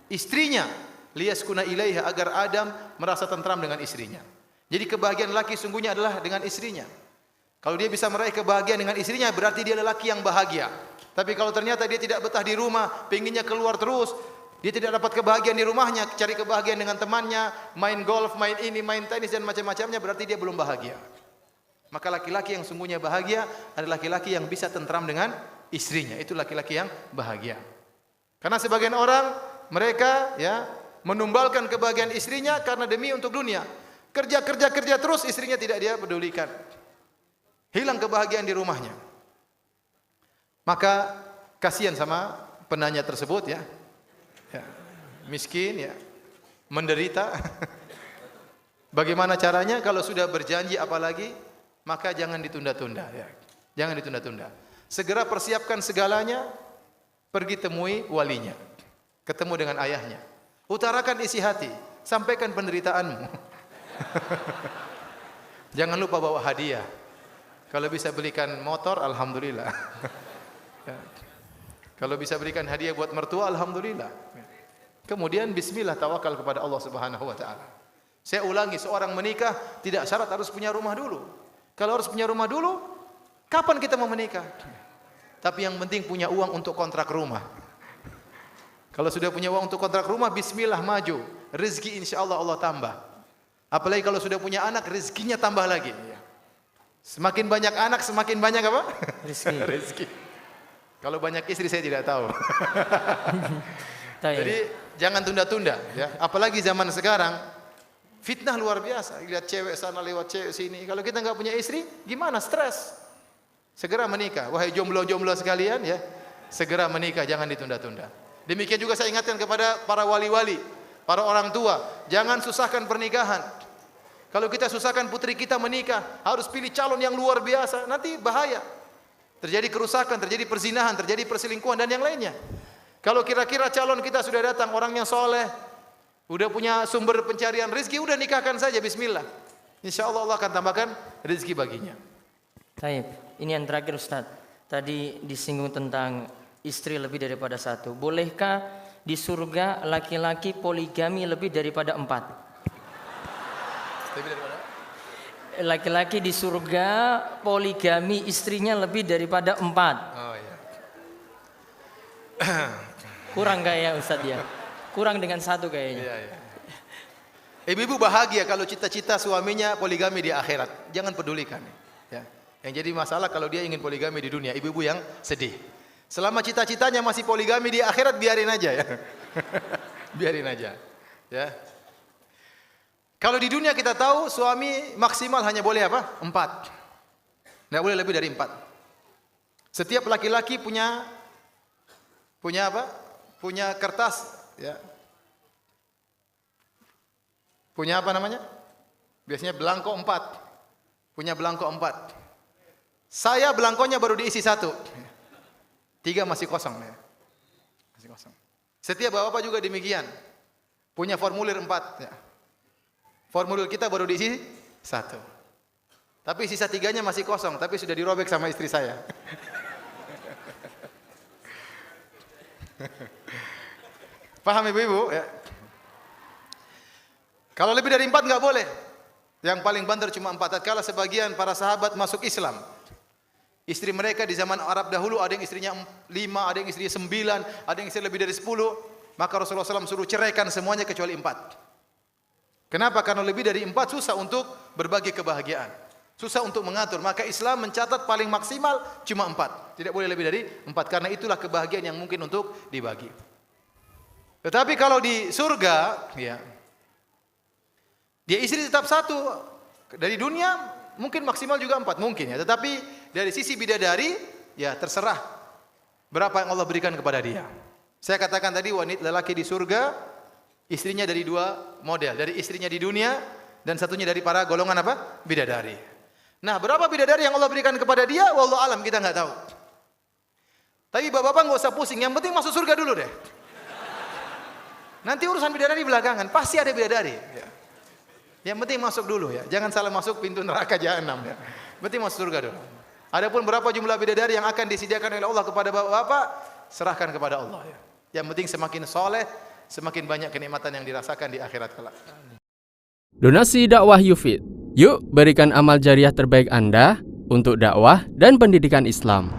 istrinya, liyaskuna ilaiha, agar Adam merasa tentram dengan istrinya. Jadi kebahagiaan laki sungguhnya adalah dengan istrinya. Kalau dia bisa meraih kebahagiaan dengan istrinya, berarti dia lelaki yang bahagia. Tapi kalau ternyata dia tidak betah di rumah, pengennya keluar terus, dia tidak dapat kebahagiaan di rumahnya, cari kebahagiaan dengan temannya, main golf, main ini, main tenis dan macam-macamnya, berarti dia belum bahagia. Maka laki-laki yang sungguhnya bahagia adalah laki-laki yang bisa tentram dengan istrinya. Itu laki-laki yang bahagia. Karena sebagian orang mereka menumbalkan kebahagiaan istrinya karena demi untuk dunia. Kerja terus, istrinya tidak dia pedulikan. Hilang kebahagiaan di rumahnya. Maka kasihan sama penanya tersebut ya. Miskin ya, menderita. Bagaimana caranya? Kalau sudah berjanji apalagi, maka jangan ditunda-tunda ya. Jangan ditunda-tunda. Segera persiapkan segalanya, pergi temui walinya. Ketemu dengan ayahnya. Utarakan isi hati, sampaikan penderitaanmu. Jangan lupa bawa hadiah. Kalau bisa belikan motor, alhamdulillah. Kalau bisa berikan hadiah buat mertua, alhamdulillah. Kemudian bismillah, tawakal kepada Allah Subhanahu wa taala. Saya ulangi, seorang menikah tidak syarat harus punya rumah dulu. Kalau harus punya rumah dulu, kapan kita mau menikah? Tapi yang penting punya uang untuk kontrak rumah. Kalau sudah punya uang untuk kontrak rumah, bismillah maju. Rezeki insya Allah Allah tambah. Apalagi kalau sudah punya anak, rezekinya tambah lagi. Semakin banyak anak, semakin banyak apa? Rezeki. Rezeki. Kalau banyak istri saya tidak tahu. Tayyib. Jadi jangan tunda-tunda. Ya. Apalagi zaman sekarang, fitnah luar biasa. Lihat cewek sana, lewat cewek sini. Kalau kita nggak punya istri, gimana? Stres. Segera menikah. Wahai jomblo-jomblo sekalian, ya, segera menikah, jangan ditunda-tunda. Demikian juga saya ingatkan kepada para wali-wali, para orang tua, jangan susahkan pernikahan. Kalau kita susahkan putri kita menikah, harus pilih calon yang luar biasa, nanti bahaya. Terjadi kerusakan, terjadi perzinahan, terjadi perselingkuhan dan yang lainnya. Kalau kira-kira calon kita sudah datang, orang yang soleh, udah punya sumber pencarian rezeki, udah nikahkan saja, bismillah. Insya Allah Allah akan tambahkan rezeki baginya. Taib. Ini yang terakhir Ustaz. Tadi disinggung tentang istri lebih daripada satu. Bolehkah di surga laki-laki poligami lebih daripada 4? Lebih daripada? Laki-laki di surga poligami istrinya lebih daripada 4. Oh iya. Kurang kayaknya Ustaz ya. Kurang dengan 1 kayaknya. Iya, iya. Ibu-ibu bahagia kalau cita-cita suaminya poligami di akhirat. Jangan pedulikan. Ya. Yang jadi masalah kalau dia ingin poligami di dunia, ibu-ibu yang sedih. Selama cita-citanya masih poligami di akhirat, biarin aja ya. Biarin aja. Ya. Kalau di dunia kita tahu suami maksimal hanya boleh apa? 4. Tidak boleh lebih dari 4. Setiap laki-laki punya apa? Punya kertas, ya. Punya apa namanya? Biasanya belangko 4. Punya belangko 4. Saya belangkonya baru diisi 1. 3 masih kosong ya. Masih kosong. Setiap bapak juga demikian. Punya formulir 4 ya. Formulir kita baru diisi 1. Tapi sisa 3-nya masih kosong, tapi sudah dirobek sama istri saya. Paham ibu-ibu ya? Kalau lebih dari 4 enggak boleh. Yang paling banter cuma 4. Tatkala sebagian para sahabat masuk Islam, istri mereka di zaman Arab dahulu ada yang istrinya 5, ada yang istrinya 9, ada yang istri lebih dari 10, maka Rasulullah SAW suruh ceraikan semuanya kecuali 4. Kenapa? Karena lebih dari 4 susah untuk berbagi kebahagiaan. Susah untuk mengatur. Maka Islam mencatat paling maksimal cuma 4. Tidak boleh lebih dari 4. Karena itulah kebahagiaan yang mungkin untuk dibagi. Tetapi kalau di surga, ya, dia istri tetap 1. Dari dunia mungkin maksimal juga 4. Mungkin ya. Tetapi dari sisi bidadari, ya terserah berapa yang Allah berikan kepada dia. Saya katakan tadi wanita lelaki di surga, istrinya dari 2 model, dari istrinya di dunia dan satunya dari para golongan apa? Bidadari. Nah, berapa bidadari yang Allah berikan kepada dia? Wallahu alam, kita enggak tahu. Tapi bapak-bapak enggak usah pusing, yang penting masuk surga dulu deh. Nanti urusan bidadari belakangan, pasti ada bidadari. Ya. Yang penting masuk dulu ya, jangan salah masuk pintu neraka jahanam ya. Penting masuk surga dulu. Adapun berapa jumlah bidadari yang akan disediakan oleh Allah kepada bapak-bapak, serahkan kepada Allah ya. Yang penting semakin soleh, semakin banyak kenikmatan yang dirasakan di akhirat kelak. Donasi dakwah Yufid. Yuk berikan amal jariah terbaik Anda untuk dakwah dan pendidikan Islam.